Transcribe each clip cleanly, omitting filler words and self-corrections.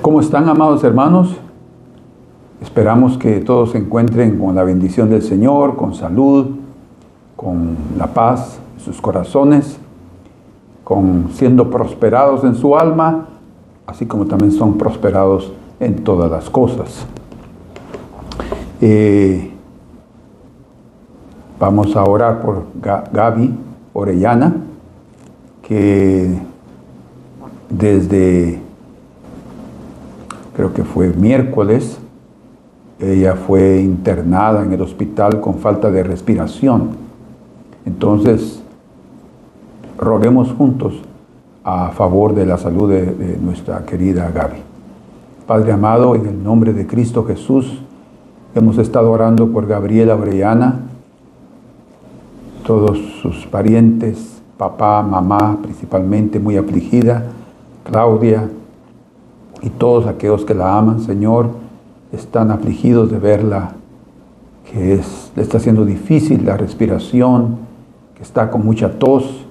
¿Cómo están, amados hermanos? Esperamos que todos se encuentren con la bendición del Señor, con salud, con la paz en sus corazones, siendo prosperados en su alma, así como también son prosperados en todas las cosas. Vamos a orar por Gaby Orellana, que desde, creo que fue miércoles, ella fue internada en el hospital con falta de respiración. Entonces, roguemos juntos a favor de la salud de nuestra querida Gaby. Padre amado, en el nombre de Cristo Jesús, hemos estado orando por Gabriela Orellana, todos sus parientes, papá, mamá, principalmente muy afligida, Claudia, y todos aquellos que la aman, Señor, están afligidos de verla, que le está haciendo difícil la respiración, que está con mucha tos,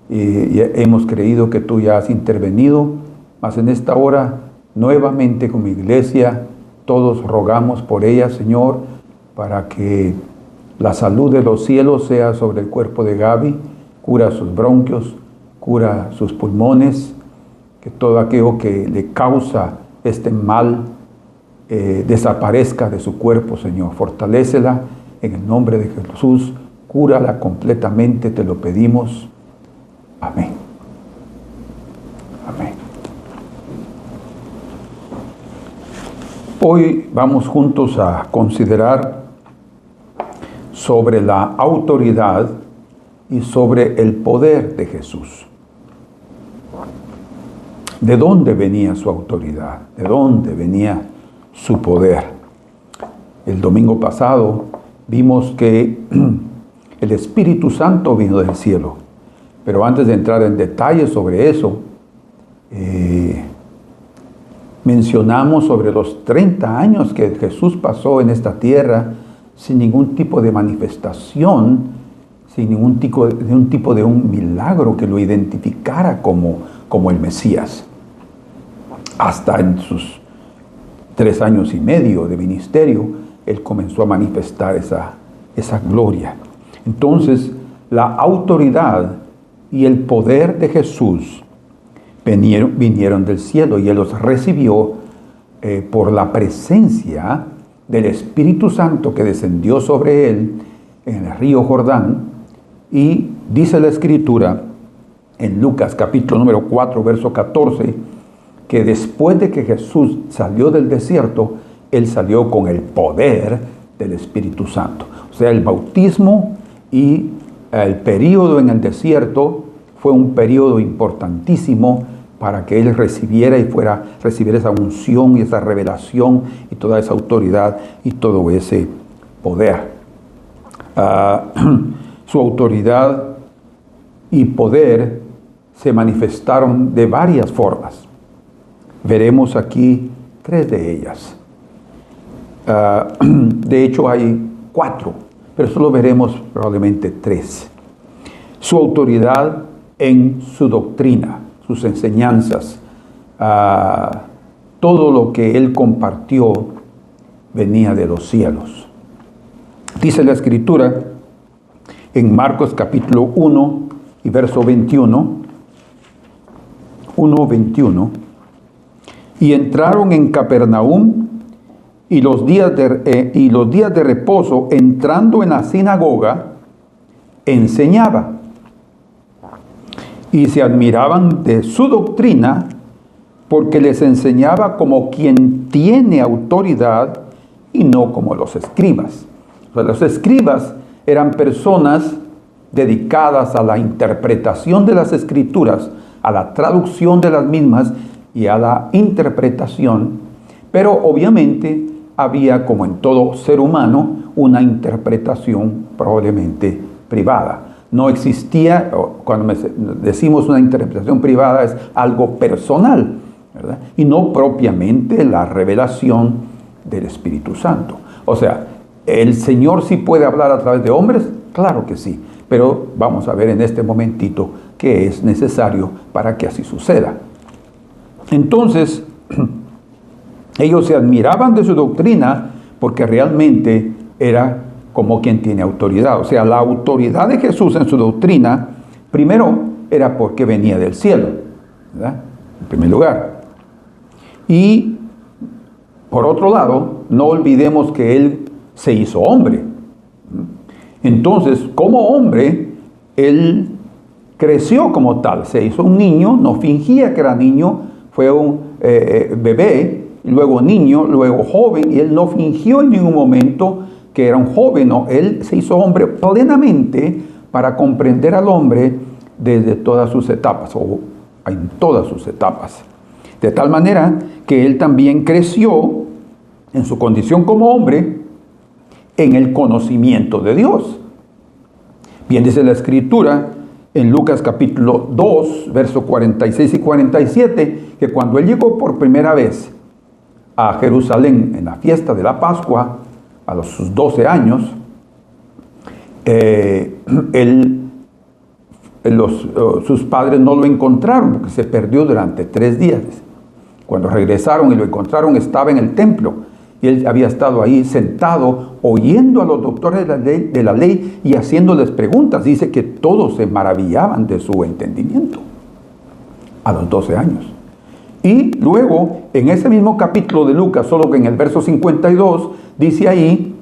y hemos creído que tú ya has intervenido, mas en esta hora, nuevamente como iglesia, todos rogamos por ella, Señor, para que la salud de los cielos sea sobre el cuerpo de Gaby, cura sus bronquios, cura sus pulmones, que todo aquello que le causa este mal desaparezca de su cuerpo, Señor. Fortalécela en el nombre de Jesús, cúrala completamente, te lo pedimos. Amén. Amén. Hoy vamos juntos a considerar sobre la autoridad y sobre el poder de Jesús. ¿De dónde venía su autoridad? ¿De dónde venía su poder? El domingo pasado vimos que el Espíritu Santo vino del cielo. Pero antes de entrar en detalles sobre eso, mencionamos sobre los 30 años que Jesús pasó en esta tierra sin ningún tipo de manifestación, sin ningún tipo de un milagro que lo identificara como el Mesías. Hasta en sus 3 años y medio de ministerio, Él comenzó a manifestar esa gloria. Entonces, la autoridad y el poder de Jesús vinieron del cielo y Él los recibió por la presencia del Espíritu Santo que descendió sobre Él en el río Jordán. Y dice la Escritura en Lucas capítulo número 4, verso 14, que después de que Jesús salió del desierto, Él salió con el poder del Espíritu Santo. O sea, el bautismo y el período en el desierto fue un período importantísimo para que Él recibiera esa unción y esa revelación y toda esa autoridad y todo ese poder. Su autoridad y poder se manifestaron de varias formas. Veremos aquí 3 de ellas. De hecho hay 4, pero solo veremos probablemente 3. Su autoridad en su doctrina, sus enseñanzas, todo lo que Él compartió venía de los cielos. Dice la Escritura en Marcos capítulo 1 y verso 21, 1:21, y entraron en Capernaum, y los días de reposo, entrando en la sinagoga, enseñaba. Y se admiraban de su doctrina, porque les enseñaba como quien tiene autoridad y no como los escribas. O sea, los escribas eran personas dedicadas a la interpretación de las Escrituras, a la traducción de las mismas y a la interpretación, pero obviamente había, como en todo ser humano, una interpretación probablemente privada. No existía, cuando decimos una interpretación privada, es algo personal, ¿verdad? Y no propiamente la revelación del Espíritu Santo. O sea, ¿el Señor sí puede hablar a través de hombres? Claro que sí, pero vamos a ver en este momentito qué es necesario para que así suceda. Entonces, Ellos se admiraban de su doctrina porque realmente era como quien tiene autoridad. O sea, la autoridad de Jesús en su doctrina, primero, era porque venía del cielo, ¿verdad? En primer lugar. Y, por otro lado, no olvidemos que Él se hizo hombre. Entonces, como hombre, Él creció como tal. Se hizo un niño, no fingía que era niño, fue un bebé, luego niño, luego joven, y Él no fingió en ningún momento que era un joven, no, Él se hizo hombre plenamente para comprender al hombre desde todas sus etapas, o en todas sus etapas. De tal manera que Él también creció en su condición como hombre en el conocimiento de Dios. Bien dice la Escritura en Lucas capítulo 2, versos 46 y 47, que cuando Él llegó por primera vez a Jerusalén en la fiesta de la Pascua, a sus 12 años, sus padres no lo encontraron porque se perdió durante 3 días. Cuando regresaron y lo encontraron, estaba en el templo y él había estado ahí sentado oyendo a los doctores de la ley y haciéndoles preguntas. Dice que todos se maravillaban de su entendimiento a los 12 años. Y luego, en ese mismo capítulo de Lucas, solo que en el verso 52, dice ahí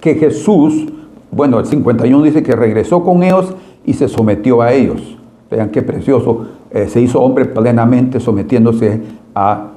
que Jesús, bueno, el 51 dice que regresó con ellos y se sometió a ellos. Vean qué precioso, se hizo hombre plenamente sometiéndose a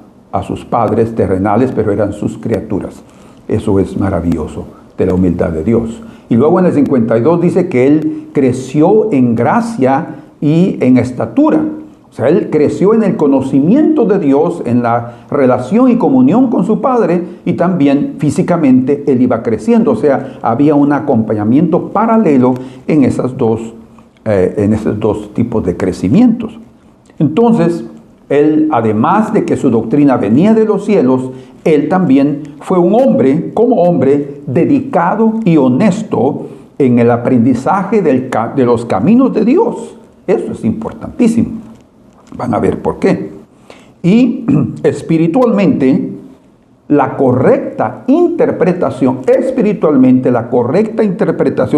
sus padres terrenales, pero eran sus criaturas. Eso es maravilloso de la humildad de Dios. Y luego en el 52 dice que Él creció en gracia y en estatura. O sea, Él creció en el conocimiento de Dios, en la relación y comunión con su Padre, y también físicamente Él iba creciendo. O sea, había un acompañamiento paralelo en esos dos tipos de crecimientos. Entonces, Él, además de que su doctrina venía de los cielos, Él también fue un hombre, como hombre, dedicado y honesto en el aprendizaje de los caminos de Dios. Eso es importantísimo. Van a ver por qué. Y espiritualmente, la correcta interpretación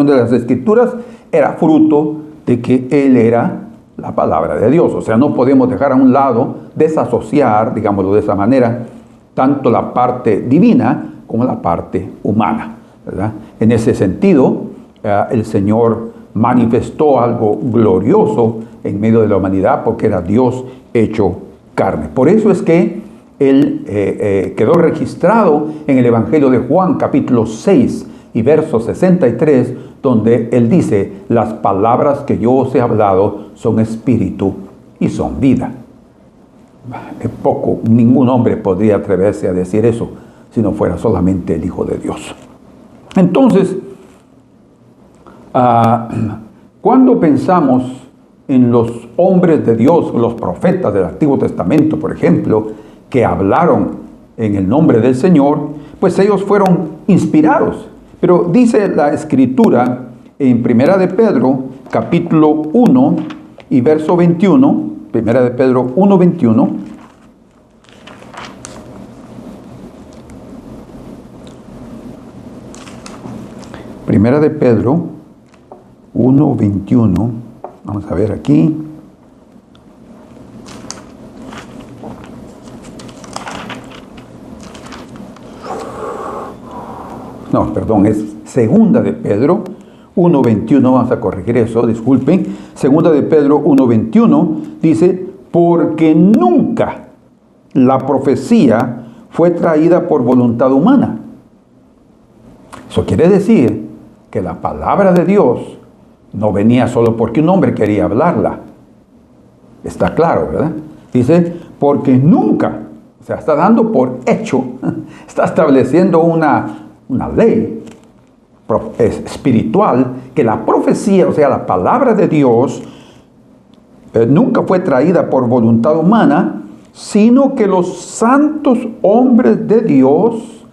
de las Escrituras era fruto de que Él era la palabra de Dios. O sea, no podemos dejar a un lado, desasociar, digámoslo de esa manera, tanto la parte divina como la parte humana, ¿verdad? En ese sentido, el Señor manifestó algo glorioso en medio de la humanidad porque era Dios hecho carne. Por eso es que Él quedó registrado en el Evangelio de Juan, capítulo 6 y verso 63, donde Él dice: las palabras que yo os he hablado son espíritu y son vida. Ningún hombre podría atreverse a decir eso si no fuera solamente el Hijo de Dios. Entonces, cuando pensamos en los hombres de Dios, los profetas del Antiguo Testamento, por ejemplo, que hablaron en el nombre del Señor, pues ellos fueron inspirados. Pero dice la Escritura en Primera de Pedro, capítulo 1 y verso 21, Primera de Pedro 1, 21, Primera de Pedro 1, 21, vamos a ver aquí. No, perdón, es Segunda de Pedro 1:21, vamos a corregir eso, disculpen. Segunda de Pedro 1:21 dice: porque nunca la profecía fue traída por voluntad humana. Eso quiere decir que la palabra de Dios no venía solo porque un hombre quería hablarla. Está claro, ¿verdad? Dice, porque nunca, o sea, está dando por hecho, está estableciendo una ley espiritual, que la profecía, o sea, la palabra de Dios, nunca fue traída por voluntad humana, sino que los santos hombres de Dios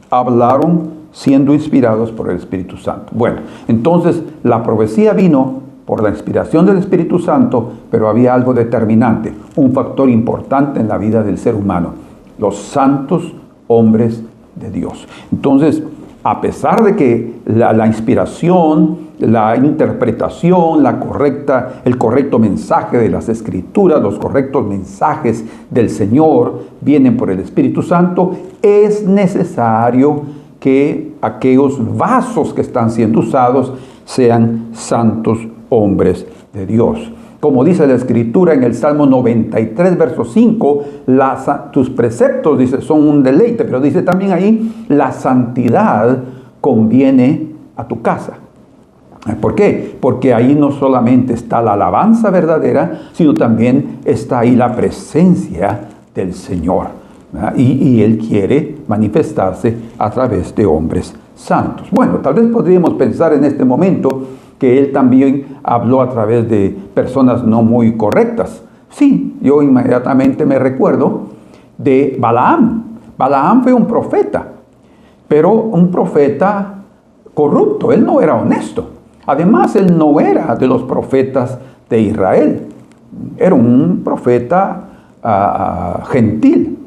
hablaron siendo inspirados por el Espíritu Santo. Bueno, entonces la profecía vino por la inspiración del Espíritu Santo, pero había algo determinante, un factor importante en la vida del ser humano: los santos hombres de Dios. Entonces, a pesar de que la inspiración, la interpretación, el correcto mensaje de las Escrituras, los correctos mensajes del Señor vienen por el Espíritu Santo, es necesario que aquellos vasos que están siendo usados sean santos hombres de Dios. Como dice la Escritura en el Salmo 93, verso 5, tus preceptos, dice, son un deleite, pero dice también ahí, la santidad conviene a tu casa. ¿Por qué? Porque ahí no solamente está la alabanza verdadera, sino también está ahí la presencia del Señor. Y Él quiere manifestarse a través de hombres santos. Bueno, tal vez podríamos pensar en este momento que Él también habló a través de personas no muy correctas. Sí, yo inmediatamente me recuerdo de Balaam. Balaam fue un profeta, pero un profeta corrupto. Él no era honesto. Además, él no era de los profetas de Israel. Era un profeta gentil.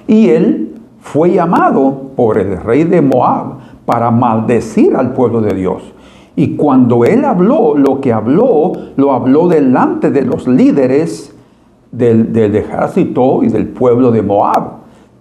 Y él fue llamado por el rey de Moab para maldecir al pueblo de Dios. Y cuando él habló, lo que habló, lo habló delante de los líderes del ejército y del pueblo de Moab,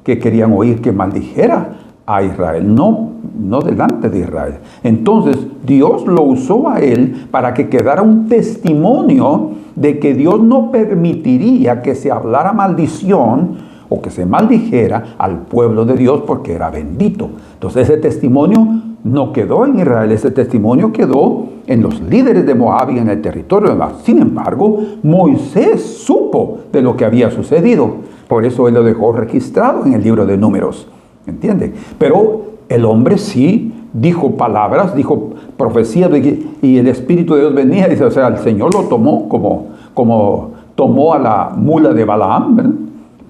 que querían oír que maldijera a Israel, no delante de Israel. Entonces, Dios lo usó a él para que quedara un testimonio de que Dios no permitiría que se hablara maldición o que se maldijera al pueblo de Dios porque era bendito. Entonces, ese testimonio no quedó en Israel, ese testimonio quedó en los líderes de Moab y en el territorio de Moab. Sin embargo, Moisés supo de lo que había sucedido. Por eso él lo dejó registrado en el libro de Números. ¿Entiende? Pero el hombre sí dijo palabras, dijo profecías, y el Espíritu de Dios venía, dice, o sea, el Señor lo tomó como tomó a la mula de Balaam, ¿verdad?,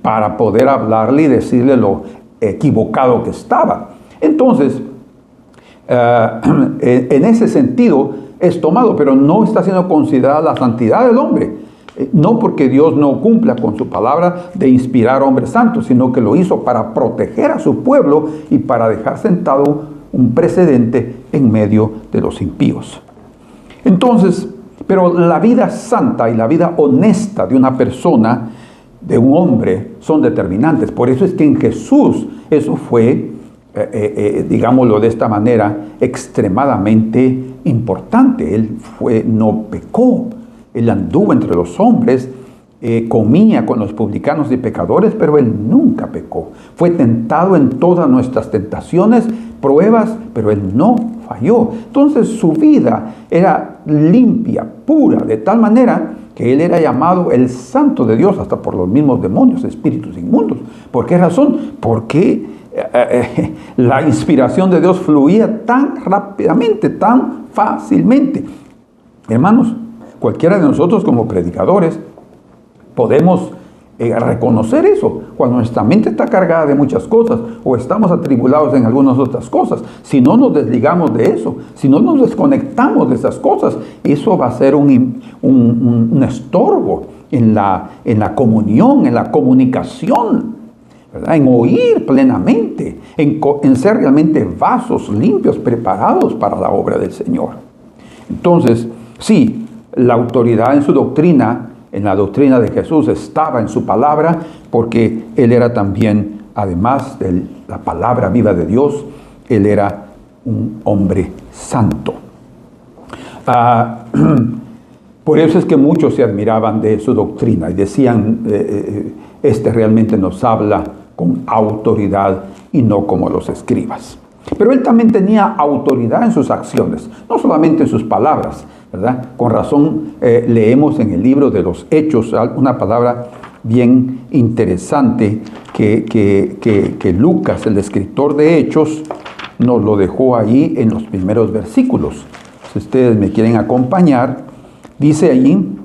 para poder hablarle y decirle lo equivocado que estaba. Entonces, en ese sentido es tomado, pero no está siendo considerada la santidad del hombre. No porque Dios no cumpla con su palabra de inspirar a hombres santos, sino que lo hizo para proteger a su pueblo y para dejar sentado un precedente en medio de los impíos. Entonces, pero la vida santa y la vida honesta de una persona, de un hombre, son determinantes. Por eso es que en Jesús eso fue, digámoslo de esta manera, extremadamente importante. Él no pecó. Él anduvo entre los hombres, comía con los publicanos y pecadores, pero él nunca pecó. Fue tentado en todas nuestras tentaciones, pruebas, pero él no falló. Entonces su vida era limpia, pura, de tal manera que él era llamado el Santo de Dios, hasta por los mismos demonios, espíritus inmundos. ¿Por qué razón? Porque la inspiración de Dios fluía tan rápidamente, tan fácilmente. Hermanos, cualquiera de nosotros como predicadores podemos reconocer eso cuando nuestra mente está cargada de muchas cosas o estamos atribulados en algunas otras cosas. Si no nos desligamos de eso, si no nos desconectamos de esas cosas, eso va a ser un estorbo en la comunión, en la comunicación, ¿verdad?, en oír plenamente, en ser realmente vasos limpios, preparados para la obra del Señor. Entonces, sí, la autoridad en su doctrina, en la doctrina de Jesús, estaba en su palabra, porque Él era también, además de la palabra viva de Dios, Él era un hombre santo. Por eso es que muchos se admiraban de su doctrina y decían, este realmente nos habla con autoridad y no como los escribas. Pero Él también tenía autoridad en sus acciones, no solamente en sus palabras, ¿verdad? Con razón leemos en el libro de los Hechos una palabra bien interesante que Lucas, el escritor de Hechos, nos lo dejó ahí en los primeros versículos. Si ustedes me quieren acompañar, dice allí,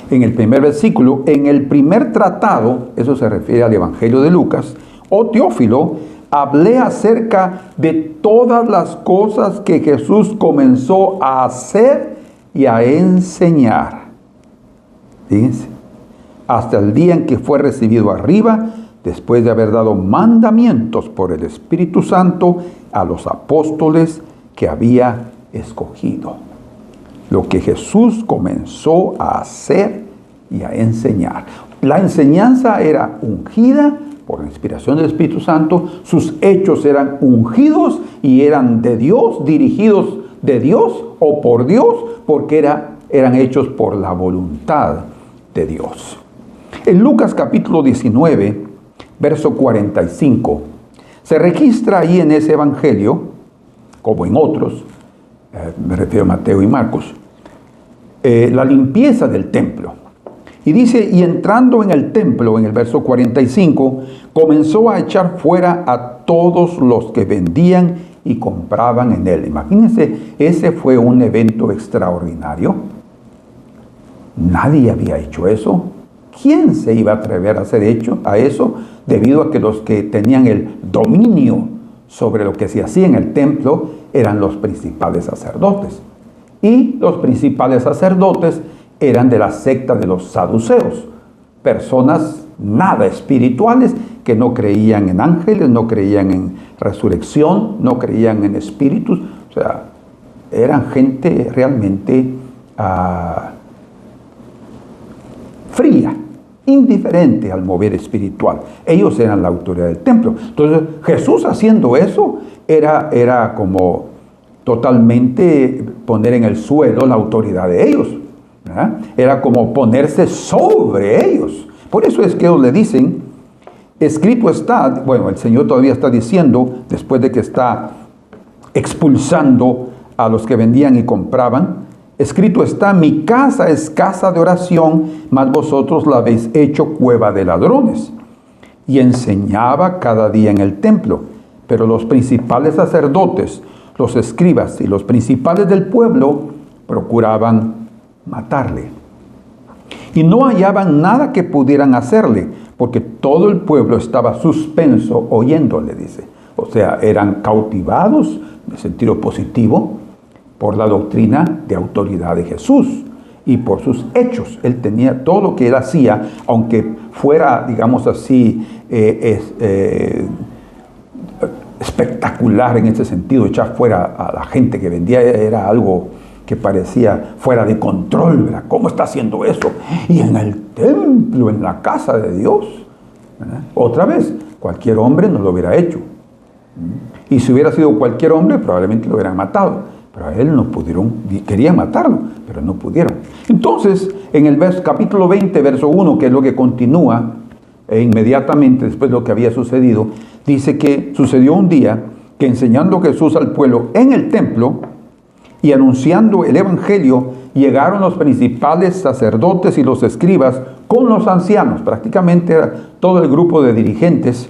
en el primer versículo, en el primer tratado, eso se refiere al Evangelio de Lucas, oh Teófilo, hablé acerca de todas las cosas que Jesús comenzó a hacer y a enseñar. Fíjense, hasta el día en que fue recibido arriba, después de haber dado mandamientos por el Espíritu Santo a los apóstoles que había escogido. Lo que Jesús comenzó a hacer y a enseñar. La enseñanza era ungida por la inspiración del Espíritu Santo, sus hechos eran ungidos y eran de Dios, dirigidos de Dios o por Dios, porque eran hechos por la voluntad de Dios. En Lucas capítulo 19, verso 45, se registra ahí en ese evangelio, como en otros, me refiero a Mateo y Marcos, la limpieza del templo. Y dice, y entrando en el templo, en el verso 45, comenzó a echar fuera a todos los que vendían y compraban en él. Imagínense, ese fue un evento extraordinario. Nadie había hecho eso. ¿Quién se iba a atrever a hacer eso? Debido a que los que tenían el dominio sobre lo que se hacía en el templo eran los principales sacerdotes. Y los principales sacerdotes eran de la secta de los saduceos, personas nada espirituales que no creían en ángeles, no creían en resurrección, no creían en espíritus. O sea, eran gente realmente fría, indiferente al mover espiritual. Ellos eran la autoridad del templo. Entonces, Jesús haciendo eso era como totalmente poner en el suelo la autoridad de ellos. ¿Verdad? Era como ponerse sobre ellos. Por eso es que ellos le dicen, escrito está, bueno, el Señor todavía está diciendo, después de que está expulsando a los que vendían y compraban, escrito está, mi casa es casa de oración, mas vosotros la habéis hecho cueva de ladrones. Y enseñaba cada día en el templo, pero los principales sacerdotes, los escribas y los principales del pueblo procuraban matarle. Y no hallaban nada que pudieran hacerle, porque todo el pueblo estaba suspenso oyéndole, dice. O sea, eran cautivados, en sentido positivo, por la doctrina de autoridad de Jesús y por sus hechos. Él tenía todo lo que él hacía, aunque fuera, digamos así, espectacular en ese sentido, echar fuera a la gente que vendía, era algo que parecía fuera de control, ¿verdad? ¿Cómo está haciendo eso? Y en el templo, en la casa de Dios, ¿verdad? Otra vez, cualquier hombre no lo hubiera hecho. Y si hubiera sido cualquier hombre, probablemente lo hubieran matado. Pero a él no pudieron, querían matarlo, pero no pudieron. Entonces, en el capítulo 20, verso 1, que es lo que continúa inmediatamente después de lo que había sucedido, dice que sucedió un día que enseñando Jesús al pueblo en el templo y anunciando el evangelio, llegaron los principales sacerdotes y los escribas con los ancianos, prácticamente era todo el grupo de dirigentes,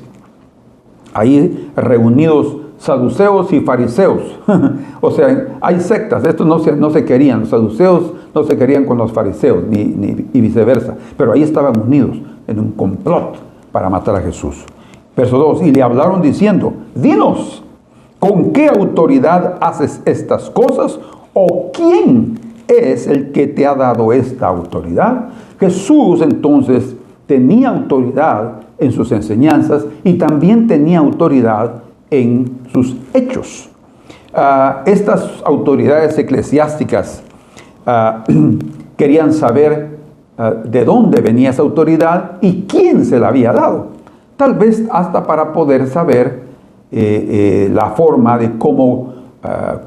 ahí reunidos, saduceos y fariseos. O sea, hay sectas, estos no se querían, los saduceos no se querían con los fariseos, y viceversa, pero ahí estaban unidos en un complot para matar a Jesús. Verso 2, y le hablaron diciendo, dinos, ¿con qué autoridad haces estas cosas? ¿O quién es el que te ha dado esta autoridad? Jesús entonces tenía autoridad en sus enseñanzas y también tenía autoridad en sus hechos. Estas autoridades eclesiásticas querían saber de dónde venía esa autoridad y quién se la había dado. Tal vez hasta para poder saber la forma de cómo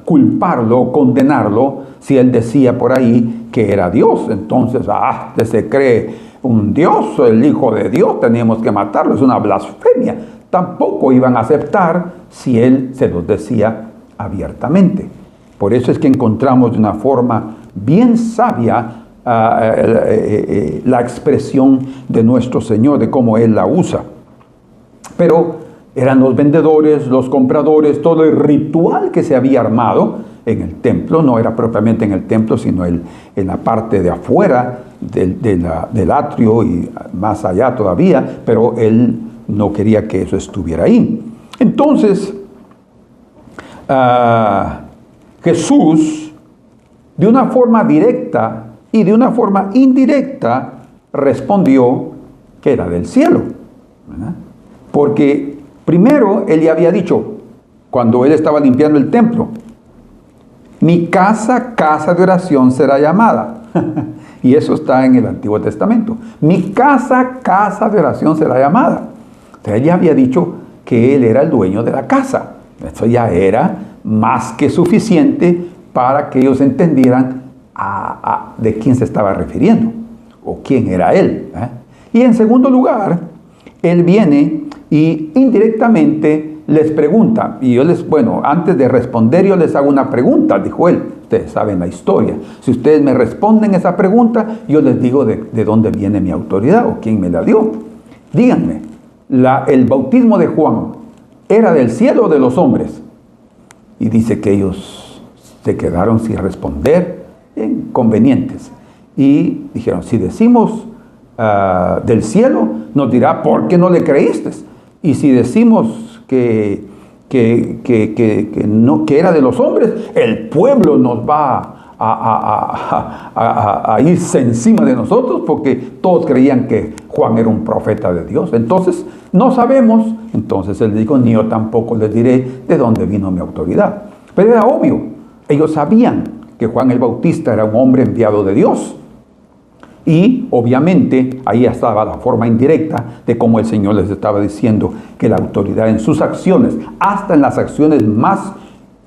culparlo o condenarlo si él decía por ahí que era Dios. Entonces, se cree un Dios, el Hijo de Dios, teníamos que matarlo, es una blasfemia. Tampoco iban a aceptar si él se los decía abiertamente. Por eso es que encontramos de una forma bien sabia la expresión de nuestro Señor, de cómo Él la usa. Pero eran los vendedores, los compradores, todo el ritual que se había armado en el templo, no era propiamente en el templo, sino en la parte de afuera del atrio y más allá todavía, pero Él no quería que eso estuviera ahí. Entonces, Jesús, de una forma directa y de una forma indirecta, respondió que era del cielo, ¿verdad? Porque primero él ya había dicho, cuando él estaba limpiando el templo, mi casa, casa de oración será llamada. Y eso está en el Antiguo Testamento. Mi casa, casa de oración será llamada. Entonces él ya había dicho que él era el dueño de la casa. Eso ya era más que suficiente para que ellos entendieran de quién se estaba refiriendo o quién era él. Y en segundo lugar, él viene y indirectamente les pregunta, y yo antes de responder yo les hago una pregunta, dijo él. Ustedes saben la historia. Si ustedes me responden esa pregunta, yo les digo de dónde viene mi autoridad o quién me la dio. Díganme, el bautismo de Juan, ¿era del cielo o de los hombres? Y dice que ellos se quedaron sin responder, inconvenientes. Y dijeron, si decimos del cielo, nos dirá, ¿por qué no le creíste? Y si decimos que era de los hombres, el pueblo nos va a irse encima de nosotros, porque todos creían que Juan era un profeta de Dios. Entonces, no sabemos. Entonces él dijo, ni yo tampoco les diré de dónde vino mi autoridad. Pero era obvio, ellos sabían que Juan el Bautista era un hombre enviado de Dios. Y obviamente ahí estaba la forma indirecta de cómo el Señor les estaba diciendo que la autoridad en sus acciones, hasta en las acciones más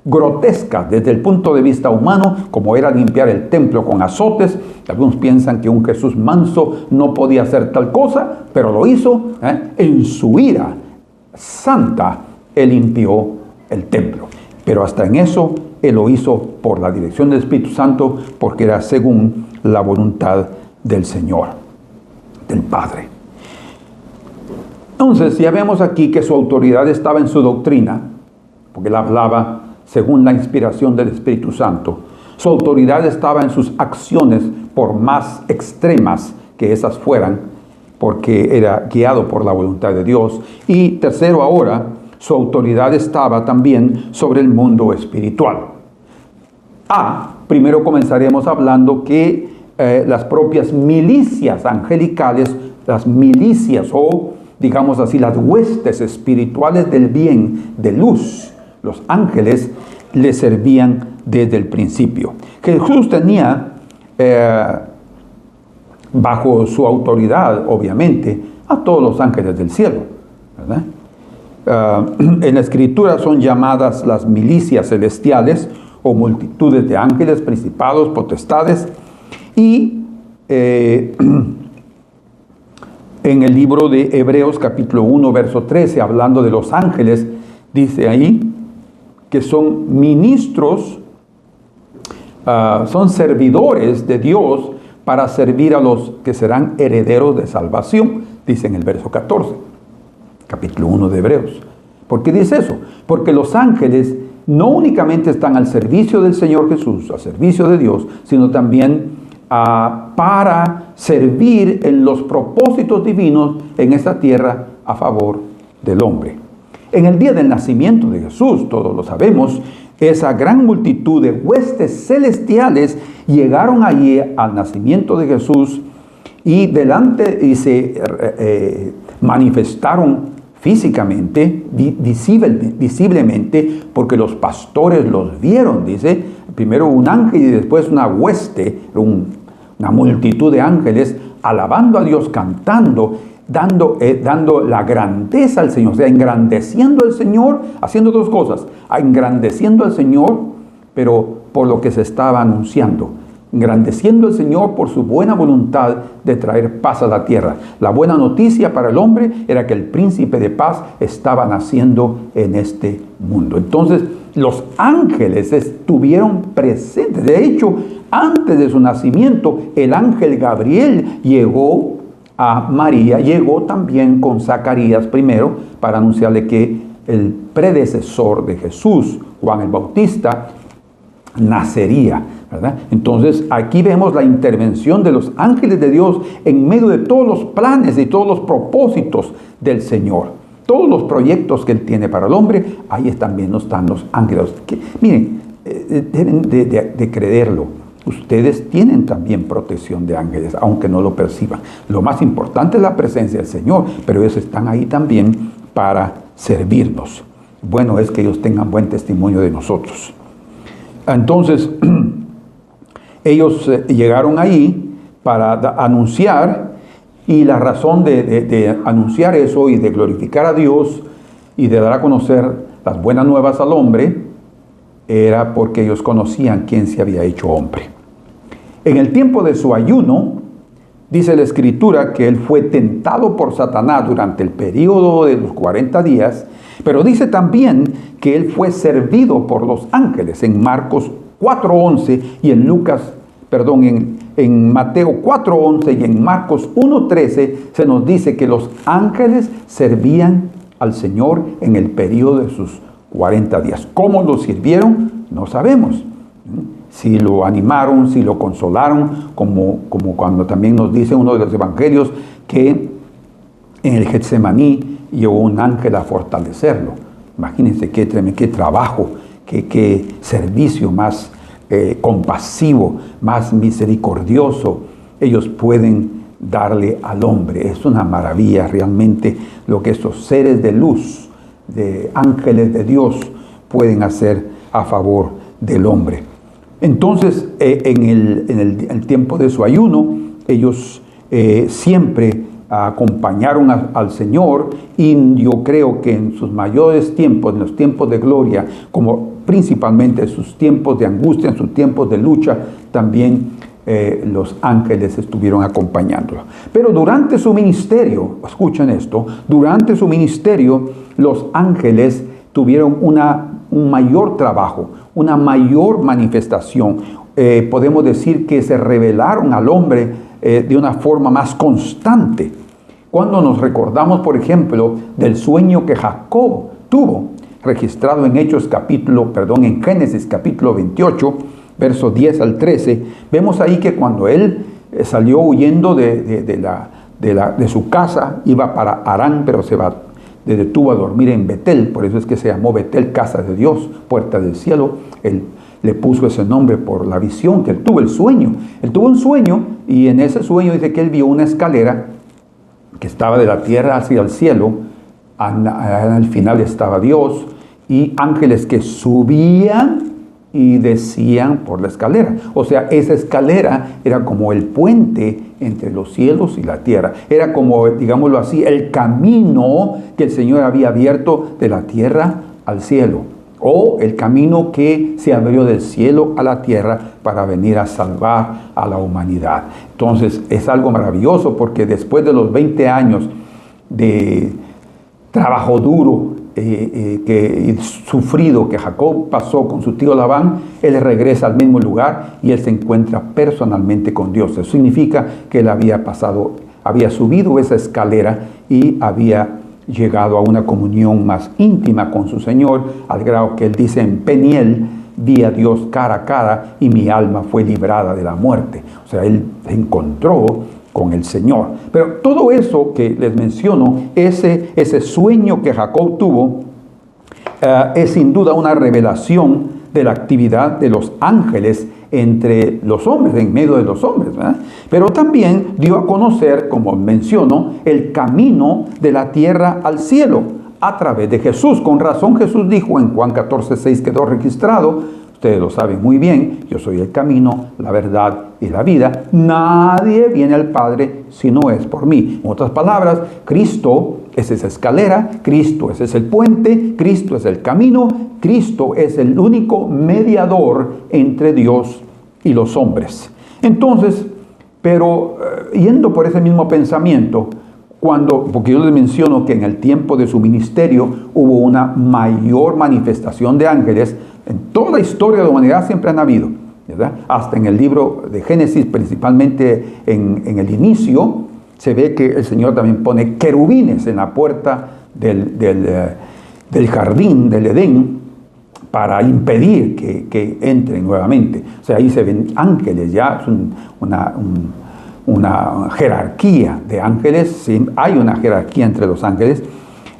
grotescas desde el punto de vista humano, como era limpiar el templo con azotes. Algunos piensan que un Jesús manso no podía hacer tal cosa, pero lo hizo. En su ira santa, él limpió el templo. Pero hasta en eso, él lo hizo por la dirección del Espíritu Santo, porque era según la voluntad del Señor, del Padre. Entonces, ya vemos aquí que su autoridad estaba en su doctrina, porque él hablaba según la inspiración del Espíritu Santo. Su autoridad estaba en sus acciones, por más extremas que esas fueran, porque era guiado por la voluntad de Dios. Y tercero, ahora, su autoridad estaba también sobre el mundo espiritual. Primero comenzaremos hablando que las propias milicias angelicales, las milicias o, digamos así, las huestes espirituales del bien, de luz, los ángeles, le servían desde el principio. Jesús tenía bajo su autoridad, obviamente, a todos los ángeles del cielo, ¿verdad? En la Escritura son llamadas las milicias celestiales o multitudes de ángeles, principados, potestades. Y en el libro de Hebreos capítulo 1, verso 13, hablando de los ángeles, dice ahí que son ministros, son servidores de Dios para servir a los que serán herederos de salvación, dice en el verso 14, capítulo 1 de Hebreos. ¿Por qué dice eso? Porque los ángeles no únicamente están al servicio del Señor Jesús, al servicio de Dios, sino también para servir en los propósitos divinos en esta tierra a favor del hombre. En el día del nacimiento de Jesús, todos lo sabemos, esa gran multitud de huestes celestiales llegaron allí al nacimiento de Jesús y se manifestaron físicamente, visiblemente, porque los pastores los vieron, dice, primero un ángel y después una hueste, una multitud de ángeles, alabando a Dios, cantando, dando la grandeza al Señor, o sea, engrandeciendo al Señor, haciendo dos cosas, engrandeciendo al Señor, pero por lo que se estaba anunciando, engrandeciendo al Señor por su buena voluntad de traer paz a la tierra. La buena noticia para el hombre era que el príncipe de paz estaba naciendo en este mundo. Entonces, los ángeles estuvieron presentes. De hecho, antes de su nacimiento, el ángel Gabriel llegó a María, llegó también con Zacarías primero para anunciarle que el predecesor de Jesús, Juan el Bautista, nacería, ¿verdad? Entonces aquí vemos la intervención de los ángeles de Dios en medio de todos los planes y todos los propósitos del Señor. Todos los proyectos que Él tiene para el hombre, ahí también están los ángeles. Miren, deben de creerlo. ustedes tienen también protección de ángeles, aunque no lo perciban. Lo más importante es la presencia del Señor, pero ellos están ahí también para servirnos. Bueno es que ellos tengan buen testimonio de nosotros. Entonces, ellos llegaron ahí para anunciar, y la razón de anunciar eso y de glorificar a Dios y de dar a conocer las buenas nuevas al hombre, era porque ellos conocían quién se había hecho hombre. En el tiempo de su ayuno, dice la Escritura que él fue tentado por Satanás durante el periodo de los 40 días, pero dice también que él fue servido por los ángeles en Marcos 4:11 y en Mateo 4:11 y en Marcos 1:13 se nos dice que los ángeles servían al Señor en el periodo de sus 40 días. ¿Cómo lo sirvieron? No sabemos. Si lo animaron, si lo consolaron, como cuando también nos dice uno de los evangelios que en el Getsemaní llegó un ángel a fortalecerlo. Imagínense qué trabajo, qué servicio más compasivo, más misericordioso ellos pueden darle al hombre. Es una maravilla realmente lo que estos seres de luz, de ángeles de Dios, pueden hacer a favor del hombre. Entonces, en el tiempo de su ayuno, ellos siempre acompañaron al Señor, y yo creo que en sus mayores tiempos, en los tiempos de gloria, como principalmente en sus tiempos de angustia, en sus tiempos de lucha, también los ángeles estuvieron acompañándolo. Pero durante su ministerio, escuchen esto, durante su ministerio, los ángeles tuvieron un mayor trabajo, una mayor manifestación. Podemos decir que se revelaron al hombre de una forma más constante. Cuando nos recordamos, por ejemplo, del sueño que Jacob tuvo, registrado en en Génesis capítulo 28, versos 10 al 13, vemos ahí que cuando él salió huyendo de su casa, iba para Harán, pero se detuvo a dormir en Betel, por eso es que se llamó Betel, casa de Dios, puerta del cielo. Él le puso ese nombre por la visión que él tuvo, el sueño. Él tuvo un sueño, y en ese sueño dice que él vio una escalera que estaba de la tierra hacia el cielo. Al final estaba Dios y ángeles que subían y descían por la escalera. O sea, esa escalera era como el puente entre los cielos y la tierra. Era como, digámoslo así, el camino que el Señor había abierto de la tierra al cielo, o el camino que se abrió del cielo a la tierra para venir a salvar a la humanidad. Entonces es algo maravilloso, porque después de los 20 años de trabajo duro y sufrido que Jacob pasó con su tío Labán, él regresa al mismo lugar y él se encuentra personalmente con Dios. Eso significa que él había subido esa escalera y había llegado a una comunión más íntima con su Señor, al grado que él dice en Peniel: vi a Dios cara a cara y mi alma fue librada de la muerte. O sea, él se encontró con el Señor. Pero todo eso que les menciono, ese sueño que Jacob tuvo, es sin duda una revelación de la actividad de los ángeles entre los hombres, en medio de los hombres, ¿verdad? Pero también dio a conocer, como menciono, el camino de la tierra al cielo a través de Jesús. Con razón Jesús dijo en Juan 14:6, quedó registrado, ustedes lo saben muy bien: yo soy el camino, la verdad y la vida. Nadie viene al Padre si no es por mí. En otras palabras, Cristo es esa escalera, Cristo es ese puente, Cristo es el camino, Cristo es el único mediador entre Dios y los hombres. Entonces, pero yendo por ese mismo pensamiento, porque yo les menciono que en el tiempo de su ministerio hubo una mayor manifestación de ángeles. En toda la historia de la humanidad siempre han habido, ¿verdad? Hasta en el libro de Génesis, principalmente en el inicio, se ve que el Señor también pone querubines en la puerta del jardín del Edén para impedir que entren nuevamente. O sea, ahí se ven ángeles, ya es una jerarquía de ángeles, sí, hay una jerarquía entre los ángeles.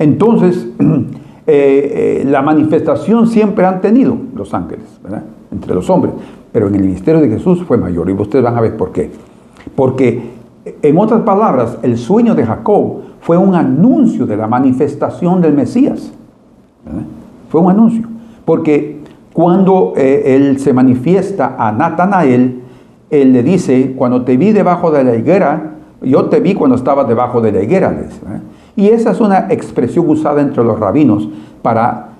Entonces, la manifestación siempre han tenido los ángeles, ¿verdad?, entre los hombres. pero en el ministerio de Jesús fue mayor. Y ustedes van a ver por qué. Porque, en otras palabras, el sueño de Jacob fue un anuncio de la manifestación del Mesías. Fue un anuncio. Porque cuando él se manifiesta a Natanael, él le dice: cuando te vi debajo de la higuera, yo te vi cuando estabas debajo de la higuera. Le dice, y esa es una expresión usada entre los rabinos para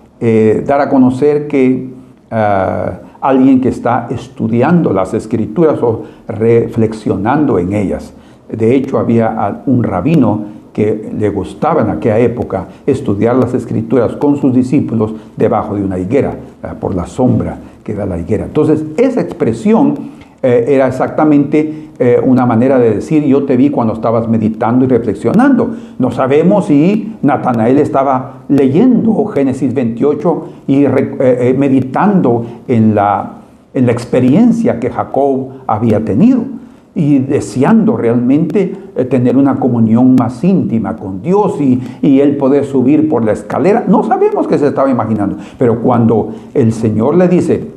dar a conocer que alguien que está estudiando las escrituras o reflexionando en ellas. De hecho, había un rabino que le gustaba en aquella época estudiar las escrituras con sus discípulos debajo de una higuera, por la sombra que da la higuera. Entonces, esa expresión era exactamente una manera de decir: yo te vi cuando estabas meditando y reflexionando. No sabemos si Natanael estaba leyendo Génesis 28 y meditando en la experiencia que Jacob había tenido y deseando realmente tener una comunión más íntima con Dios y él poder subir por la escalera. No sabemos qué se estaba imaginando, pero cuando el Señor le dice: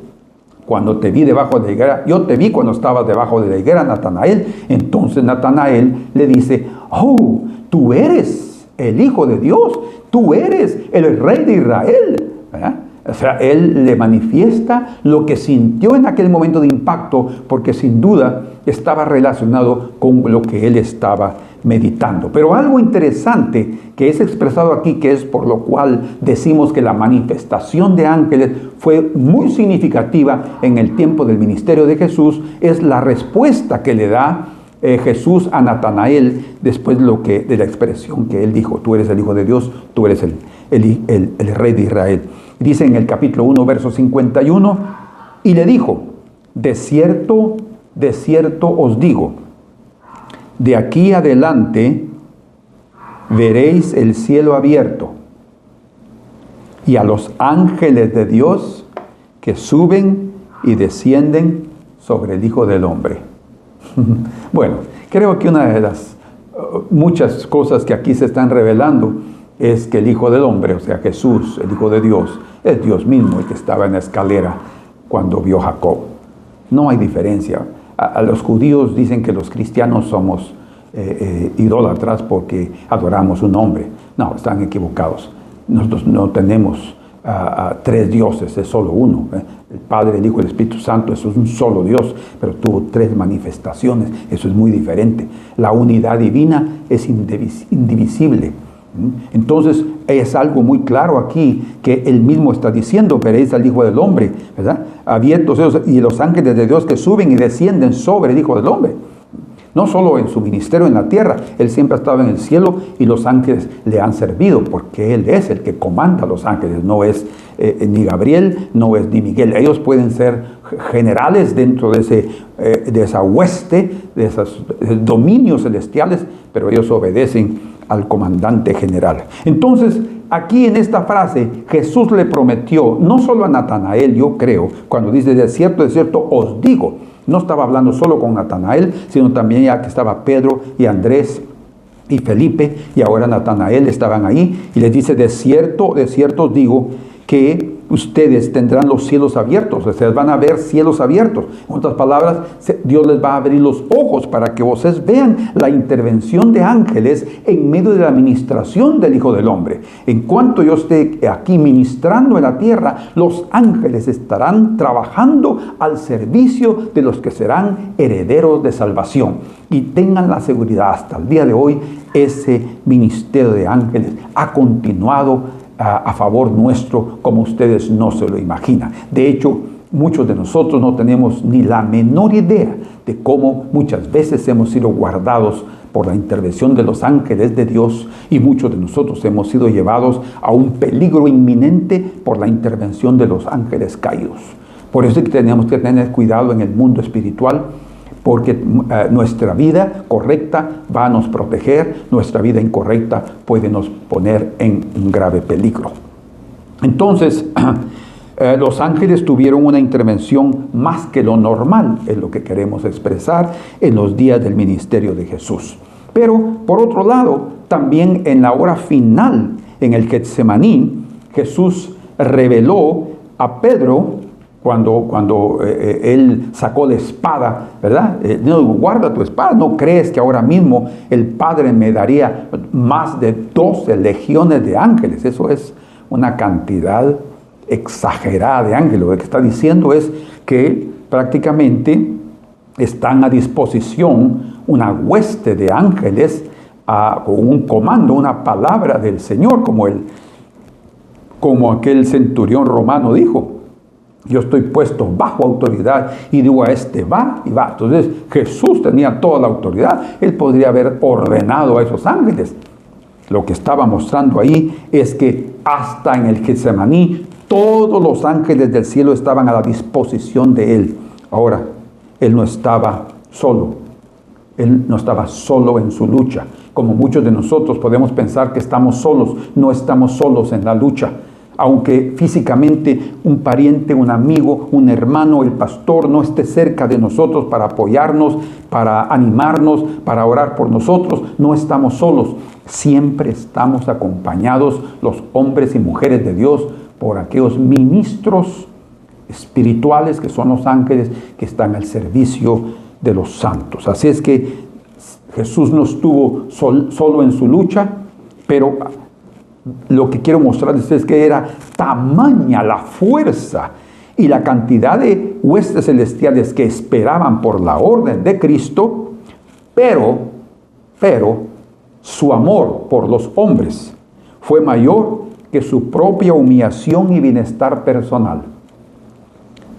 cuando te vi debajo de la higuera, yo te vi cuando estabas debajo de la higuera, Natanael. Entonces Natanael le dice: oh, tú eres el Hijo de Dios, tú eres el Rey de Israel. ¿verdad? O sea, él le manifiesta lo que sintió en aquel momento de impacto, porque sin duda estaba relacionado con lo que él estaba meditando. Pero algo interesante que es expresado aquí, que es por lo cual decimos que la manifestación de ángeles fue muy significativa en el tiempo del ministerio de Jesús, es la respuesta que le da Jesús a Natanael después de la expresión que él dijo: tú eres el Hijo de Dios, tú eres el Rey de Israel. Dice en el capítulo 1, verso 51, y le dijo: de cierto os digo, de aquí adelante veréis el cielo abierto y a los ángeles de Dios que suben y descienden sobre el Hijo del Hombre. Bueno, creo que una de las muchas cosas que aquí se están revelando es que el Hijo del Hombre, o sea Jesús, el Hijo de Dios, es Dios mismo el que estaba en la escalera cuando vio a Jacob. No hay diferencia. A los judíos dicen que los cristianos somos idólatras porque adoramos un hombre. No, están equivocados. Nosotros no tenemos tres dioses, es solo uno. El Padre, el Hijo y el Espíritu Santo, eso es un solo Dios, pero tuvo tres manifestaciones. Eso es muy diferente. La unidad divina es indivisible. Entonces es algo muy claro aquí que él mismo está diciendo: veréis al Hijo del Hombre, ¿verdad? Abiertos ellos y los ángeles de Dios que suben y descienden sobre el Hijo del Hombre. No solo en su ministerio en la tierra, él siempre ha estado en el cielo y los ángeles le han servido porque él es el que comanda a los ángeles. No es ni Gabriel, no es ni Miguel. Ellos pueden ser generales dentro de esa hueste, de esos dominios celestiales, pero ellos obedecen al comandante general. Entonces, aquí en esta frase, Jesús le prometió, no solo a Natanael, yo creo, cuando dice: de cierto os digo. No estaba hablando solo con Natanael, sino también ya que estaba Pedro y Andrés y Felipe, y ahora Natanael estaban ahí, y les dice: de cierto os digo que ustedes tendrán los cielos abiertos, ustedes van a ver cielos abiertos. En otras palabras, Dios les va a abrir los ojos para que ustedes vean la intervención de ángeles en medio de la administración del Hijo del Hombre. En cuanto yo esté aquí ministrando en la tierra, los ángeles estarán trabajando al servicio de los que serán herederos de salvación. Y tengan la seguridad, hasta el día de hoy, ese ministerio de ángeles ha continuado a favor nuestro, como ustedes no se lo imaginan. De hecho, muchos de nosotros no tenemos ni la menor idea de cómo muchas veces hemos sido guardados por la intervención de los ángeles de Dios, y muchos de nosotros hemos sido llevados a un peligro inminente por la intervención de los ángeles caídos. Por eso es que tenemos que tener cuidado en el mundo espiritual, porque nuestra vida correcta va a nos proteger, nuestra vida incorrecta puede nos poner en un grave peligro. Entonces, los ángeles tuvieron una intervención más que lo normal, es lo que queremos expresar en los días del ministerio de Jesús. Pero, por otro lado, también en la hora final, en el Getsemaní, Jesús reveló a Pedro, cuando él sacó la espada, ¿verdad? No, guarda tu espada, ¿no crees que ahora mismo el Padre me daría más de 12 legiones de ángeles? Eso es una cantidad exagerada de ángeles. Lo que está diciendo es que prácticamente están a disposición una hueste de ángeles con un comando, una palabra del Señor, como aquel centurión romano dijo: yo estoy puesto bajo autoridad y digo a este va y va. Entonces Jesús tenía toda la autoridad. Él podría haber ordenado a esos ángeles. Lo que estaba mostrando ahí es que hasta en el Getsemaní todos los ángeles del cielo estaban a la disposición de él. Ahora, él no estaba solo. Él no estaba solo en su lucha. Como muchos de nosotros podemos pensar que estamos solos. No estamos solos en la lucha. Aunque físicamente un pariente, un amigo, un hermano, el pastor no esté cerca de nosotros para apoyarnos, para animarnos, para orar por nosotros, no estamos solos. Siempre estamos acompañados, los hombres y mujeres de Dios, por aquellos ministros espirituales que son los ángeles que están al servicio de los santos. Así es que Jesús no estuvo solo en su lucha, pero lo que quiero mostrarles es que era tamaña la fuerza y la cantidad de huestes celestiales que esperaban por la orden de Cristo, pero su amor por los hombres fue mayor que su propia humillación y bienestar personal,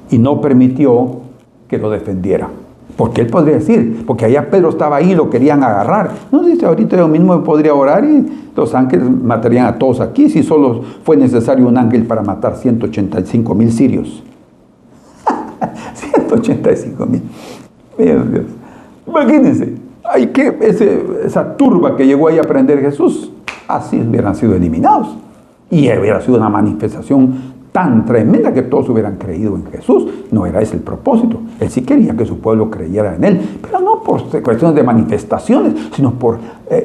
y no permitió que lo defendiera. Porque él podría decir, porque allá Pedro estaba ahí, lo querían agarrar. No dice, ahorita yo mismo podría orar y los ángeles matarían a todos aquí, si solo fue necesario un ángel para matar 185,000 sirios. 185,000. Dios, Dios. Imagínense, esa turba que llegó ahí a prender Jesús, así hubieran sido eliminados. Y hubiera sido una manifestación tan tremenda que todos hubieran creído en Jesús. No era ese el propósito. Él sí quería que su pueblo creyera en él, pero no por cuestiones de manifestaciones, sino por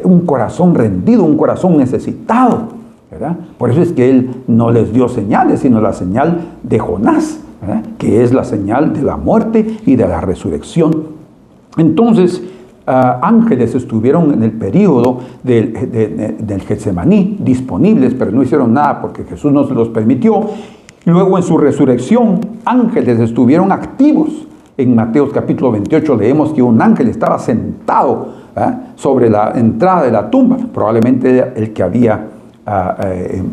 un corazón rendido, un corazón necesitado, ¿verdad? Por eso es que él no les dio señales, sino la señal de Jonás, ¿verdad? Que es la señal de la muerte y de la resurrección. Entonces, ángeles estuvieron en el período del Getsemaní disponibles, pero no hicieron nada porque Jesús no se los permitió. Luego en su resurrección, ángeles estuvieron activos. En Mateo capítulo 28 leemos que un ángel estaba sentado sobre la entrada de la tumba, probablemente el que había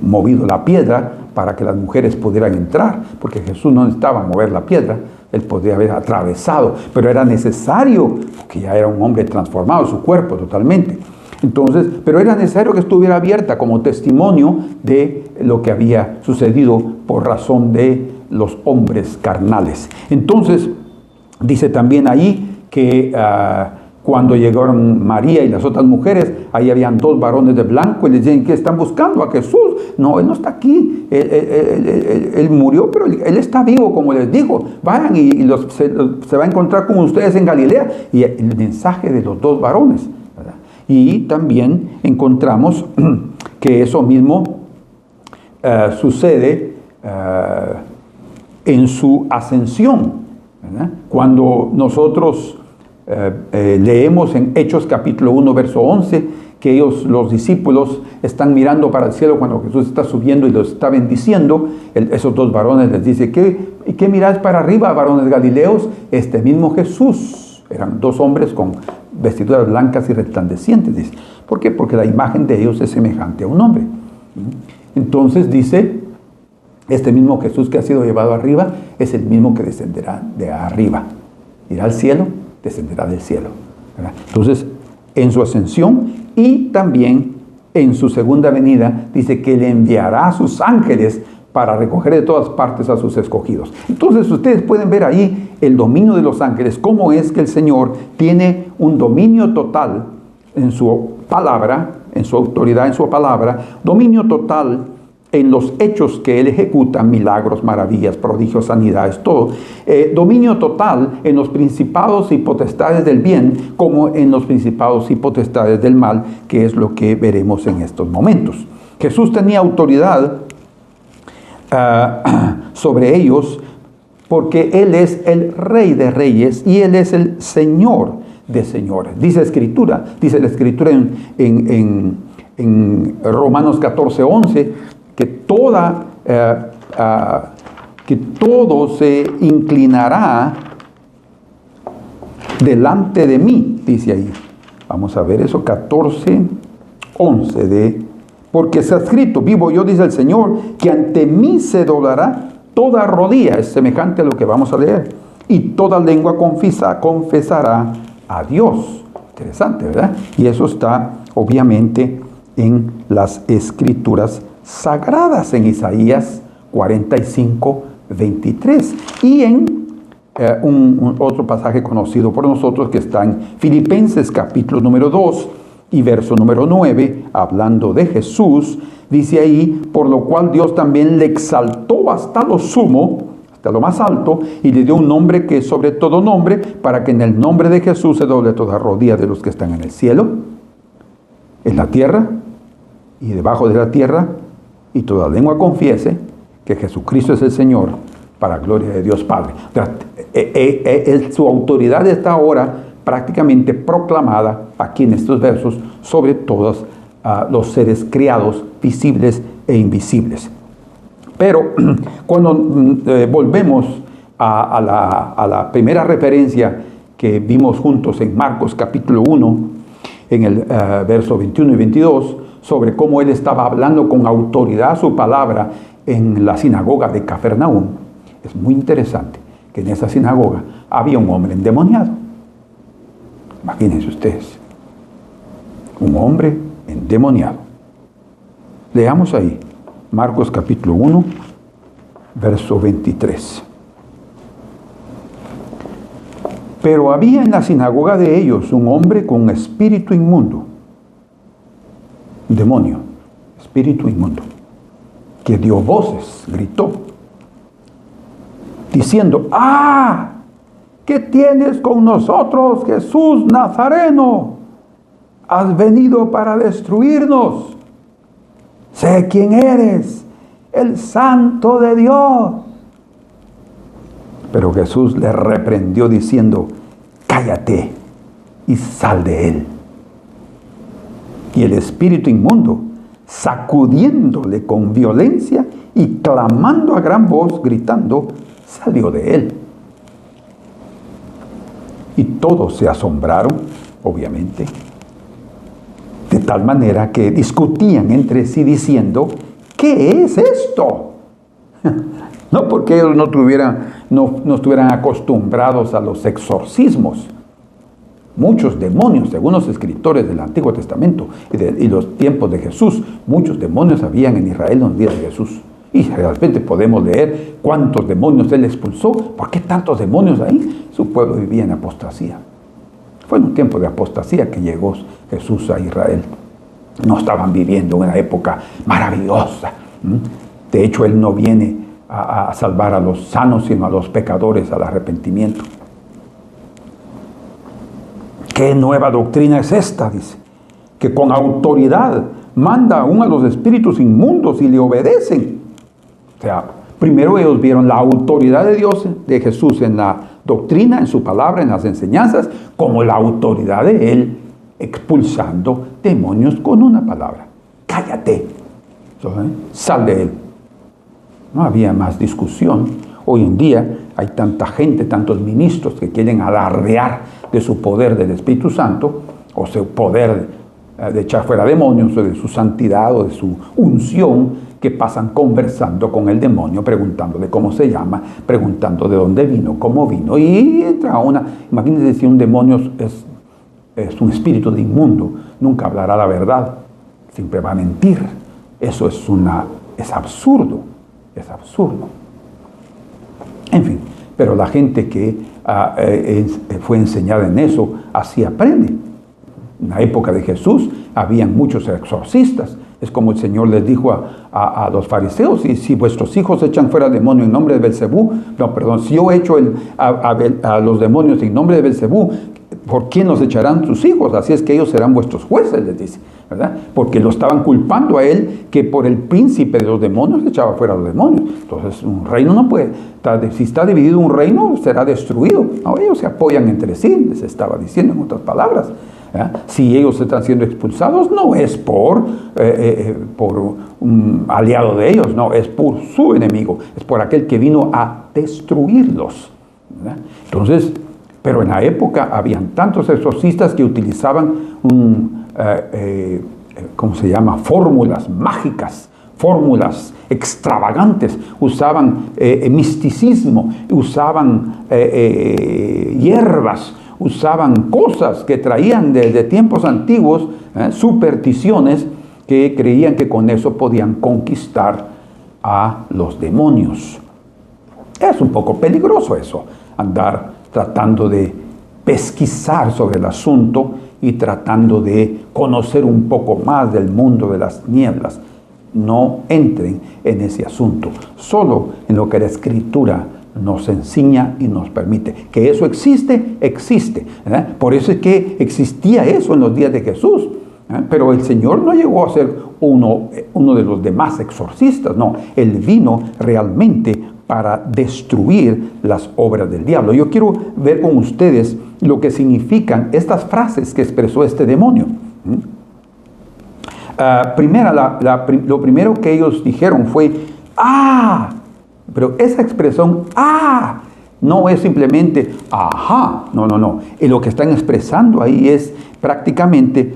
movido la piedra para que las mujeres pudieran entrar, porque Jesús no necesitaba mover la piedra. Él podría haber atravesado, pero era necesario, porque ya era un hombre transformado, su cuerpo totalmente. Entonces, pero era necesario que estuviera abierta como testimonio de lo que había sucedido por razón de los hombres carnales. Entonces, dice también ahí que cuando llegaron María y las otras mujeres, ahí habían 2 varones de blanco y les dicen que están buscando a Jesús. No, él no está aquí, él murió, pero él está vivo, como les digo. Vayan y se va a encontrar con ustedes en Galilea. Y el mensaje de los 2 varones, ¿verdad? Y también encontramos que eso mismo sucede en su ascensión, ¿verdad? Cuando nosotros leemos en Hechos capítulo 1 verso 11 que los discípulos están mirando para el cielo cuando Jesús está subiendo y los está bendiciendo. Esos 2 varones les dice, ¿qué miráis para arriba, varones galileos? Este mismo Jesús. Eran 2 hombres con vestiduras blancas y resplandecientes, dice. ¿Por qué? Porque la imagen de ellos es semejante a un hombre. Entonces dice, este mismo Jesús que ha sido llevado arriba es el mismo que descenderá de arriba. Irá al cielo, descenderá del cielo, ¿verdad? Entonces, en su ascensión y también en su segunda venida, dice que le enviará a sus ángeles para recoger de todas partes a sus escogidos. Entonces, ustedes pueden ver ahí el dominio de los ángeles, cómo es que el Señor tiene un dominio total en su palabra, en su autoridad, en su palabra, dominio total en los hechos que Él ejecuta, milagros, maravillas, prodigios, sanidades, todo. Dominio total en los principados y potestades del bien, como en los principados y potestades del mal, que es lo que veremos en estos momentos. Jesús tenía autoridad sobre ellos porque Él es el Rey de Reyes y Él es el Señor de señores. Dice la Escritura en Romanos 14:11, que todo se inclinará delante de mí, dice ahí. Vamos a ver eso, 14:11 porque está escrito, vivo yo, dice el Señor, que ante mí se doblará toda rodilla, es semejante a lo que vamos a leer, y toda lengua confesará a Dios. Interesante, ¿verdad? Y eso está obviamente en las Escrituras sagradas, en Isaías 45:23, y en otro pasaje conocido por nosotros que está en Filipenses capítulo número 2 y verso número 9, hablando de Jesús, dice ahí, por lo cual Dios también le exaltó hasta lo sumo, hasta lo más alto, y le dio un nombre que es sobre todo nombre, para que en el nombre de Jesús se doble toda rodilla de los que están en el cielo, en la tierra y debajo de la tierra, y toda lengua confiese que Jesucristo es el Señor, para gloria de Dios Padre. Su autoridad está ahora prácticamente proclamada aquí en estos versos sobre todos los seres creados, visibles e invisibles. Pero cuando volvemos a la primera referencia que vimos juntos en Marcos capítulo 1, en el verso 21 y 22, sobre cómo Él estaba hablando con autoridad su palabra en la sinagoga de Cafarnaúm, es muy interesante que en esa sinagoga había un hombre endemoniado. Imagínense ustedes, un hombre endemoniado. Leamos ahí, Marcos capítulo 1, verso 23. Pero había en la sinagoga de ellos un hombre con espíritu inmundo, demonio, espíritu inmundo, que dio voces, gritó, diciendo, ¡ah! ¿Qué tienes con nosotros, Jesús Nazareno? ¿Has venido para destruirnos? Sé quién eres, el Santo de Dios. Pero Jesús le reprendió diciendo, cállate y sal de él. Y el espíritu inmundo, sacudiéndole con violencia y clamando a gran voz, gritando, salió de él. Y todos se asombraron, obviamente, de tal manera que discutían entre sí diciendo, ¿qué es esto? No porque ellos no estuvieran acostumbrados a los exorcismos. Muchos demonios, según los escritores del Antiguo Testamento y los tiempos de Jesús, muchos demonios habían en Israel en los días de Jesús. Y realmente podemos leer cuántos demonios Él expulsó. ¿Por qué tantos demonios ahí? Su pueblo vivía en apostasía. Fue en un tiempo de apostasía que llegó Jesús a Israel. No estaban viviendo una época maravillosa. De hecho, Él no viene a salvar a los sanos, sino a los pecadores al arrepentimiento. ¿Qué nueva doctrina es esta? Dice, que con autoridad manda aún a los espíritus inmundos y le obedecen. O sea, primero ellos vieron la autoridad de Dios, de Jesús en la doctrina, en su palabra, en las enseñanzas, como la autoridad de Él expulsando demonios con una palabra. Cállate, sal de él. No había más discusión. Hoy en día hay tanta gente, tantos ministros que quieren alardear de su poder del Espíritu Santo, o su poder de echar fuera demonios, o de su santidad, o de su unción, que pasan conversando con el demonio, preguntándole cómo se llama, preguntando de dónde vino, cómo vino, y entra imagínense si un demonio es un espíritu de inmundo, nunca hablará la verdad, siempre va a mentir. Eso es absurdo, es absurdo. En fin, pero la gente que fue enseñada en eso, así aprende. En la época de Jesús habían muchos exorcistas. Es como el Señor les dijo a los fariseos, y si vuestros hijos echan fuera demonios en nombre de Belcebú, si yo echo a los demonios en nombre de Belcebú, ¿por quién los echarán sus hijos? Así es que ellos serán vuestros jueces, les dice, ¿verdad? Porque lo estaban culpando a él que por el príncipe de los demonios echaba fuera a los demonios. Entonces un reino no puede, si está dividido un reino, será destruido. No, ellos se apoyan entre sí, les estaba diciendo en otras palabras. Si ellos están siendo expulsados, no es por un aliado de ellos, no, es por su enemigo, es por aquel que vino a destruirlos, ¿verdad? Entonces, pero en la época habían tantos exorcistas que utilizaban ¿cómo se llama? Fórmulas mágicas, fórmulas extravagantes, usaban misticismo, usaban hierbas, usaban cosas que traían desde tiempos antiguos, supersticiones, que creían que con eso podían conquistar a los demonios. Es un poco peligroso eso, andar tratando de pesquisar sobre el asunto y tratando de conocer un poco más del mundo de las nieblas. No entren en ese asunto, solo en lo que la Escritura nos enseña y nos permite. Que eso existe, existe, ¿verdad? Por eso es que existía eso en los días de Jesús, ¿verdad? Pero el Señor no llegó a ser uno de los demás exorcistas, no. Él vino realmente para destruir las obras del diablo. Yo quiero ver con ustedes lo que significan estas frases que expresó este demonio. Lo primero que ellos dijeron fue, ¡ah! Pero esa expresión, ¡ah!, no es simplemente, ¡ajá! No. Y lo que están expresando ahí es prácticamente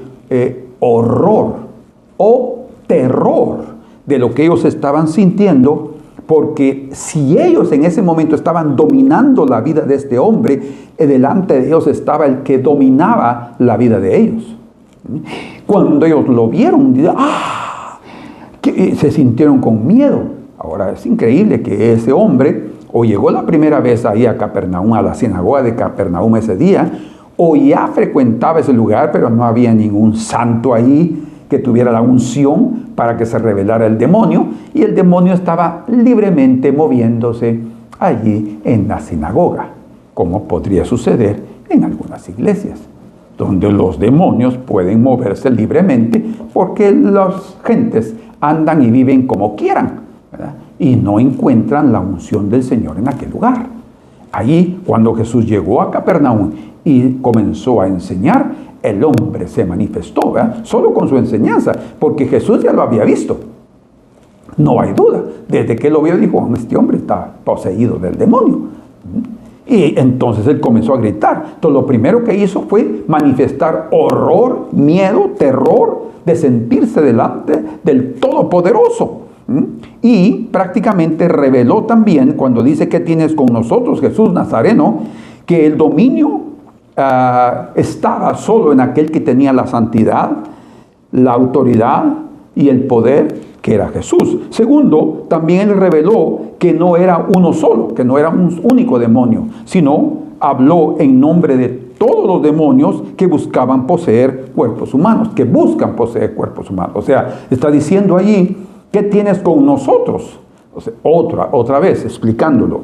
horror o terror de lo que ellos estaban sintiendo, porque si ellos en ese momento estaban dominando la vida de este hombre, delante de ellos estaba el que dominaba la vida de ellos. Cuando ellos lo vieron, ¡ah!, se sintieron con miedo. Ahora es increíble que ese hombre o llegó la primera vez ahí a Capernaum, a la sinagoga de Capernaum ese día, o ya frecuentaba ese lugar, pero no había ningún santo ahí que tuviera la unción para que se revelara el demonio, y el demonio estaba libremente moviéndose allí en la sinagoga, como podría suceder en algunas iglesias, donde los demonios pueden moverse libremente porque las gentes andan y viven como quieran, ¿verdad? Y no encuentran la unción del Señor en aquel lugar. Allí, cuando Jesús llegó a Capernaum y comenzó a enseñar, el hombre se manifestó, ¿verdad?, solo con su enseñanza, porque Jesús ya lo había visto. No hay duda. Desde que lo vio, dijo, este hombre está poseído del demonio. Y entonces él comenzó a gritar. Entonces lo primero que hizo fue manifestar horror, miedo, terror de sentirse delante del Todopoderoso. Y prácticamente reveló también, cuando dice que tienes con nosotros, Jesús Nazareno, que el dominio estaba solo en aquel que tenía la santidad, la autoridad y el poder, que era Jesús. Segundo, también él reveló que no era uno solo, que no era un único demonio, sino habló en nombre de todos los demonios que buscaban poseer cuerpos humanos, que buscan poseer cuerpos humanos. O sea, está diciendo allí, ¿qué tienes con nosotros? O sea, otra vez explicándolo.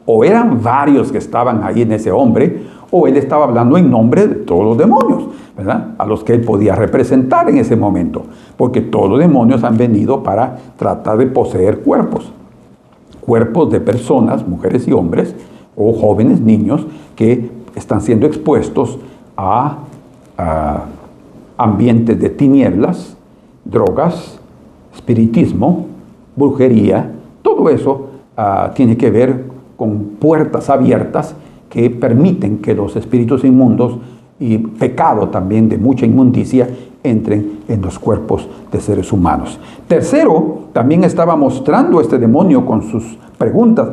O eran varios que estaban ahí en ese hombre, o él estaba hablando en nombre de todos los demonios, ¿verdad?, a los que él podía representar en ese momento, porque todos los demonios han venido para tratar de poseer cuerpos de personas, mujeres y hombres, o jóvenes, niños, que están siendo expuestos a ambientes de tinieblas, drogas, espiritismo, brujería. Todo eso tiene que ver con puertas abiertas que permiten que los espíritus inmundos y pecado también de mucha inmundicia entren en los cuerpos de seres humanos. Tercero, también estaba mostrando este demonio con sus preguntas.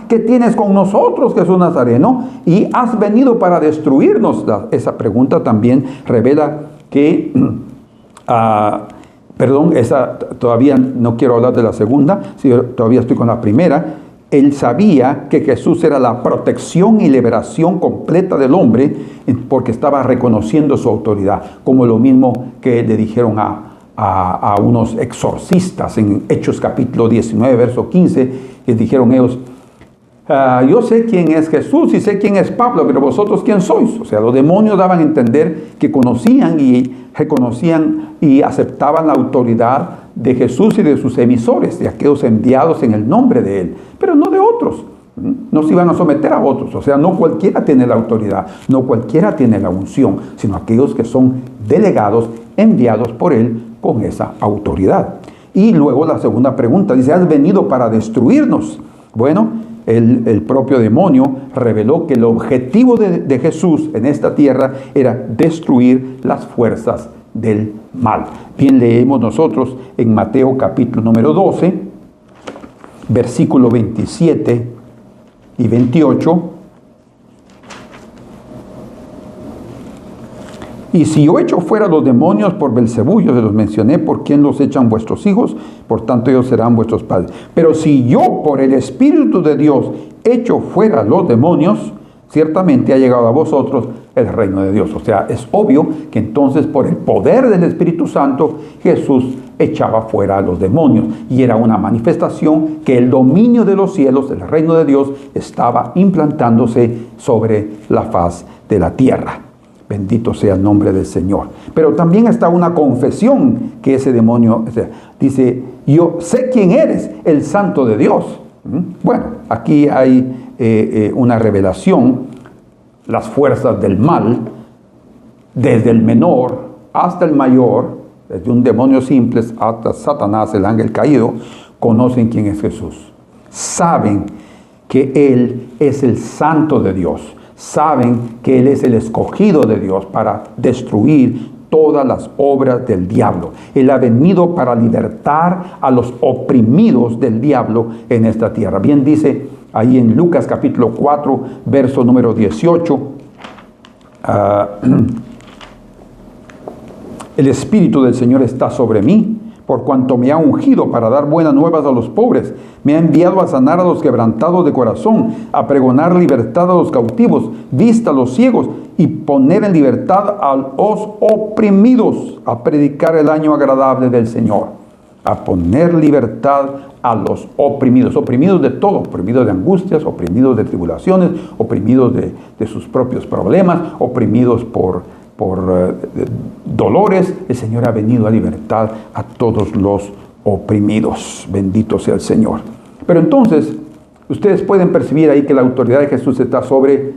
¿Qué tienes con nosotros, Jesús Nazareno? Y has venido para destruirnos. Esa pregunta también revela que, todavía no quiero hablar de la segunda, todavía estoy con la primera. Él sabía que Jesús era la protección y liberación completa del hombre, porque estaba reconociendo su autoridad, como lo mismo que le dijeron a unos exorcistas en Hechos capítulo 19, verso 15, que dijeron ellos, yo sé quién es Jesús y sé quién es Pablo, pero vosotros quién sois. O sea, los demonios daban a entender que conocían y reconocían y aceptaban la autoridad de Jesús y de sus emisores, de aquellos enviados en el nombre de Él, pero no de otros. No se iban a someter a otros. O sea, no cualquiera tiene la autoridad, no cualquiera tiene la unción, sino aquellos que son delegados, enviados por Él con esa autoridad. Y luego la segunda pregunta dice, ¿has venido para destruirnos? Bueno, el propio demonio reveló que el objetivo de Jesús en esta tierra era destruir las fuerzas del mal. Bien, leemos nosotros en Mateo capítulo número 12, versículo 27 y 28. Y si yo echo fuera los demonios por Belcebú, yo se los mencioné, por quien los echan vuestros hijos, por tanto ellos serán vuestros padres. Pero si yo por el Espíritu de Dios echo fuera los demonios, ciertamente ha llegado a vosotros el reino de Dios. O sea, es obvio que entonces por el poder del Espíritu Santo Jesús echaba fuera a los demonios. Y era una manifestación que el dominio de los cielos, el reino de Dios, estaba implantándose sobre la faz de la tierra. Bendito sea el nombre del Señor. Pero también está una confesión que ese demonio dice, yo sé quién eres, el Santo de Dios. Bueno, aquí hay una revelación, las fuerzas del mal, desde el menor hasta el mayor, desde un demonio simple hasta Satanás, el ángel caído, conocen quién es Jesús. Saben que Él es el Santo de Dios. Saben que Él es el escogido de Dios para destruir todas las obras del diablo. Él ha venido para libertar a los oprimidos del diablo en esta tierra. Bien dice ahí en Lucas capítulo 4, verso número 18, el Espíritu del Señor está sobre mí, por cuanto me ha ungido para dar buenas nuevas a los pobres. Me ha enviado a sanar a los quebrantados de corazón, a pregonar libertad a los cautivos, vista a los ciegos y poner en libertad a los oprimidos, a predicar el año agradable del Señor. A poner libertad a los oprimidos de todo, oprimidos de angustias, oprimidos de tribulaciones, oprimidos de sus propios problemas, oprimidos por dolores. El Señor ha venido a libertar a todos los oprimidos. Bendito sea el Señor. Pero entonces, ustedes pueden percibir ahí que la autoridad de Jesús está sobre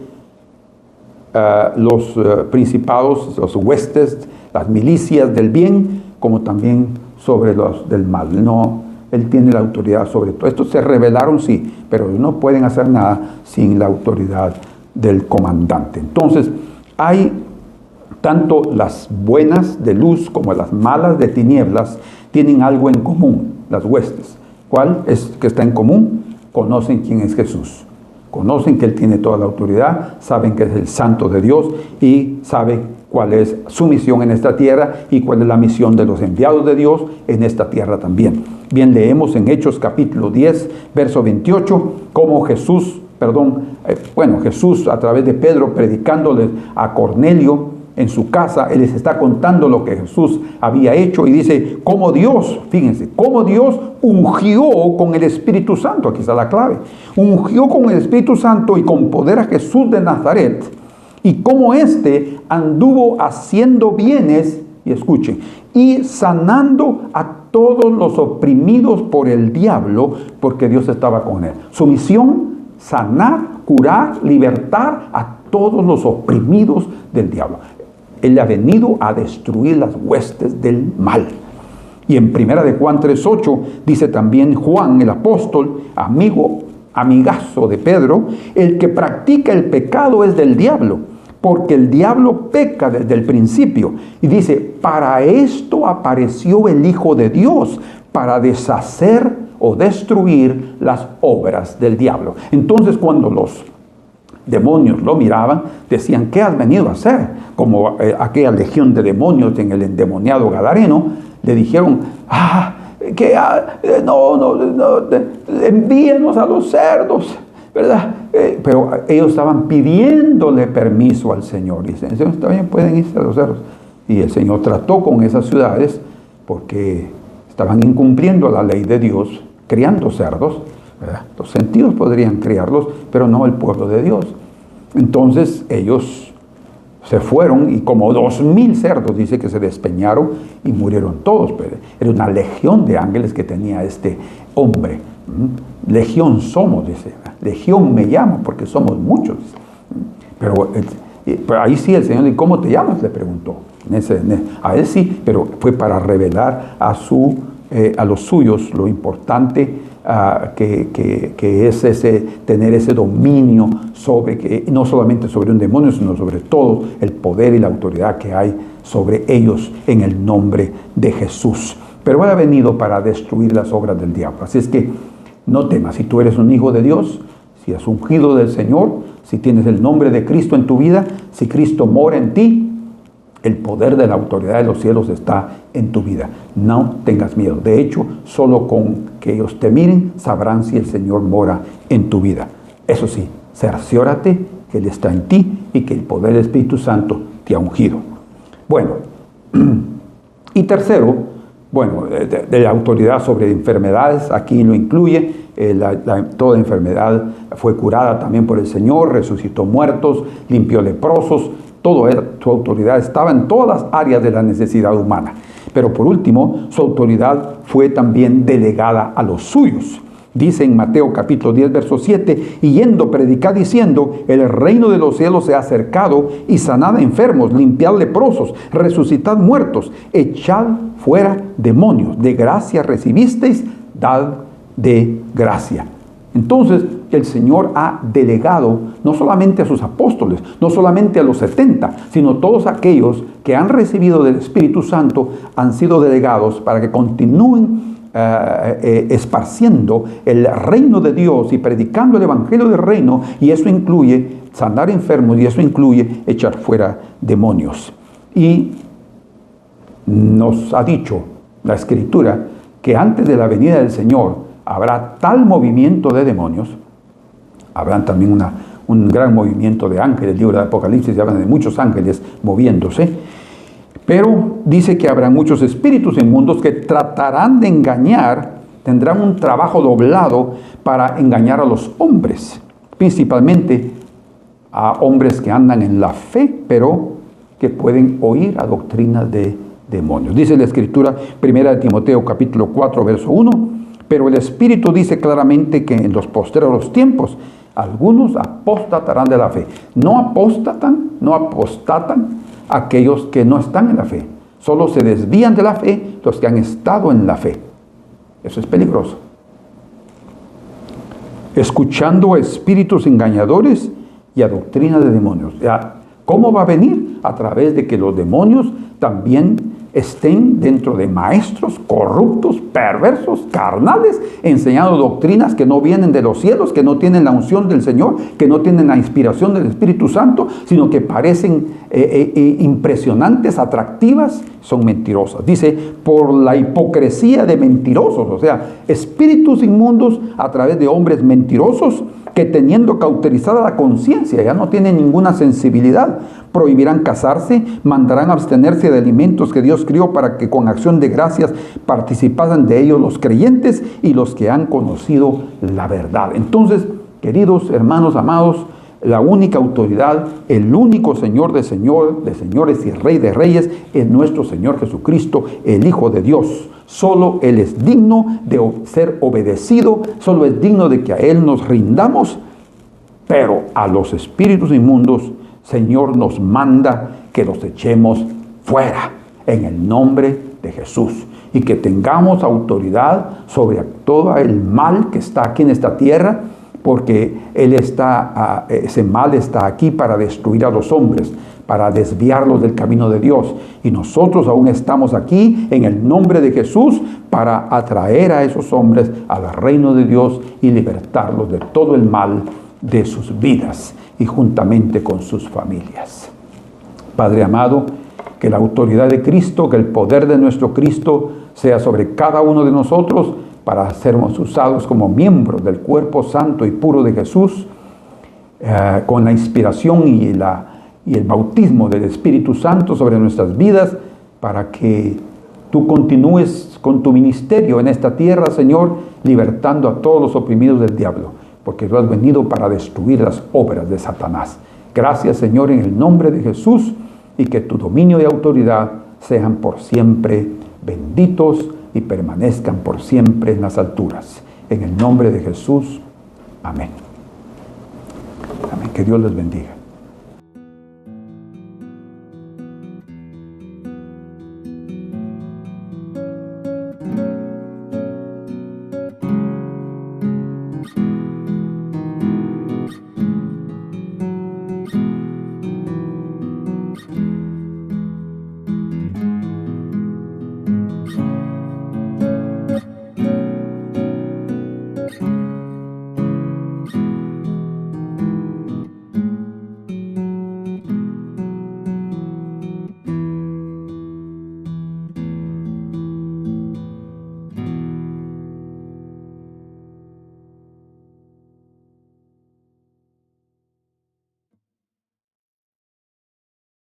los principados, los huestes, las milicias del bien, como también sobre los del mal. No, Él tiene la autoridad sobre todo. Estos se rebelaron, sí, pero no pueden hacer nada sin la autoridad del comandante. Entonces, hay tanto las buenas de luz como las malas de tinieblas tienen algo en común, las huestes. ¿Cuál es que está en común? Conocen quién es Jesús. Conocen que Él tiene toda la autoridad, saben que es el Santo de Dios y saben cuál es su misión en esta tierra y cuál es la misión de los enviados de Dios en esta tierra también. Bien, leemos en Hechos capítulo 10, verso 28, cómo Jesús a través de Pedro predicándole a Cornelio, en su casa, Él les está contando lo que Jesús había hecho y dice, cómo Dios, fíjense, cómo Dios ungió con el Espíritu Santo, aquí está la clave, ungió con el Espíritu Santo y con poder a Jesús de Nazaret, y cómo éste anduvo haciendo bienes, y escuchen, y sanando a todos los oprimidos por el diablo, porque Dios estaba con él. Su misión, sanar, curar, libertar a todos los oprimidos del diablo. Él ha venido a destruir las huestes del mal. Y en 1 de Juan 3:8 dice también Juan, el apóstol, amigazo de Pedro, el que practica el pecado es del diablo, porque el diablo peca desde el principio. Y dice, para esto apareció el Hijo de Dios, para deshacer o destruir las obras del diablo. Entonces, cuando los demonios lo miraban, decían, ¿qué has venido a hacer? Como aquella legión de demonios en el endemoniado Gadareno, le dijeron, envíenos a los cerdos, ¿verdad? Pero ellos estaban pidiéndole permiso al Señor. Y dicen, Señor, también pueden irse a los cerdos. Y el Señor trató con esas ciudades porque estaban incumpliendo la ley de Dios, criando cerdos, ¿verdad? Los sentidos podrían criarlos, pero no el pueblo de Dios. Entonces ellos se fueron y como 2,000 cerdos dice que se despeñaron y murieron todos. Pero era una legión de ángeles que tenía este hombre. Legión somos, dice. Legión me llamo porque somos muchos. Pero ahí sí el Señor, ¿y cómo te llamas?, le preguntó. A él sí, pero fue para revelar a los suyos lo importante que es tener ese dominio sobre, no solamente sobre un demonio, sino sobre todo el poder y la autoridad que hay sobre ellos en el nombre de Jesús. Pero Él ha venido para destruir las obras del diablo. Así es que no temas, si tú eres un hijo de Dios, si has ungido del Señor, si tienes el nombre de Cristo en tu vida, si Cristo mora en ti, el poder de la autoridad de los cielos está en tu vida. No tengas miedo. De hecho, solo con que ellos te miren, sabrán si el Señor mora en tu vida. Eso sí, cerciórate que Él está en ti y que el poder del Espíritu Santo te ha ungido. Bueno, y tercero, bueno, de la autoridad sobre enfermedades, aquí lo incluye. Toda enfermedad fue curada también por el Señor, resucitó muertos, limpió leprosos. Su autoridad estaba en todas las áreas de la necesidad humana. Pero por último, su autoridad fue también delegada a los suyos. Dice en Mateo capítulo 10, verso 7, y yendo, predicad diciendo, el reino de los cielos se ha acercado, y sanad enfermos, limpiad leprosos, resucitad muertos, echad fuera demonios, de gracia recibisteis, dad de gracia. Entonces, el Señor ha delegado no solamente a sus apóstoles, no solamente a los 70, sino todos aquellos que han recibido del Espíritu Santo han sido delegados para que continúen esparciendo el reino de Dios y predicando el evangelio del reino, y eso incluye sanar enfermos, y eso incluye echar fuera demonios. Y nos ha dicho la Escritura que antes de la venida del Señor habrá tal movimiento de demonios, habrá también un gran movimiento de ángeles. El libro de Apocalipsis habla de muchos ángeles moviéndose, pero dice que habrá muchos espíritus inmundos que tratarán de engañar, tendrán un trabajo doblado para engañar a los hombres, principalmente a hombres que andan en la fe, pero que pueden oír a doctrinas de demonios. Dice la Escritura, 1 Timoteo capítulo 4, verso 1, pero el Espíritu dice claramente que en los postreros tiempos algunos apostatarán de la fe. No apostatan aquellos que no están en la fe. Solo se desvían de la fe los que han estado en la fe. Eso es peligroso. Escuchando a espíritus engañadores y a doctrina de demonios. ¿Cómo va a venir? A través de que los demonios también estén dentro de maestros corruptos, perversos, carnales, enseñando doctrinas que no vienen de los cielos, que no tienen la unción del Señor, que no tienen la inspiración del Espíritu Santo, sino que parecen impresionantes, atractivas, son mentirosas. Dice, por la hipocresía de mentirosos, o sea, espíritus inmundos a través de hombres mentirosos que teniendo cauterizada la conciencia, ya no tienen ninguna sensibilidad, prohibirán casarse, mandarán abstenerse de alimentos que Dios crió para que con acción de gracias participasen de ellos los creyentes y los que han conocido la verdad. Entonces, queridos hermanos amados, la única autoridad, el único Señor de señores y Rey de reyes es nuestro Señor Jesucristo, el Hijo de Dios. Solo Él es digno de ser obedecido, solo es digno de que a Él nos rindamos, pero a los espíritus inmundos, Señor nos manda que los echemos fuera en el nombre de Jesús y que tengamos autoridad sobre todo el mal que está aquí en esta tierra, porque ese mal está aquí para destruir a los hombres, para desviarlos del camino de Dios. Y nosotros aún estamos aquí en el nombre de Jesús para atraer a esos hombres al reino de Dios y libertarlos de todo el mal de sus vidas y juntamente con sus familias. Padre amado, que la autoridad de Cristo, que el poder de nuestro Cristo sea sobre cada uno de nosotros para sermos usados como miembros del cuerpo santo y puro de Jesús, con la inspiración y el bautismo del Espíritu Santo sobre nuestras vidas, para que tú continúes con tu ministerio en esta tierra, Señor, libertando a todos los oprimidos del diablo, porque tú has venido para destruir las obras de Satanás. Gracias, Señor, en el nombre de Jesús, y que tu dominio y autoridad sean por siempre benditos y permanezcan por siempre en las alturas. En el nombre de Jesús. Amén. Amén. Que Dios les bendiga.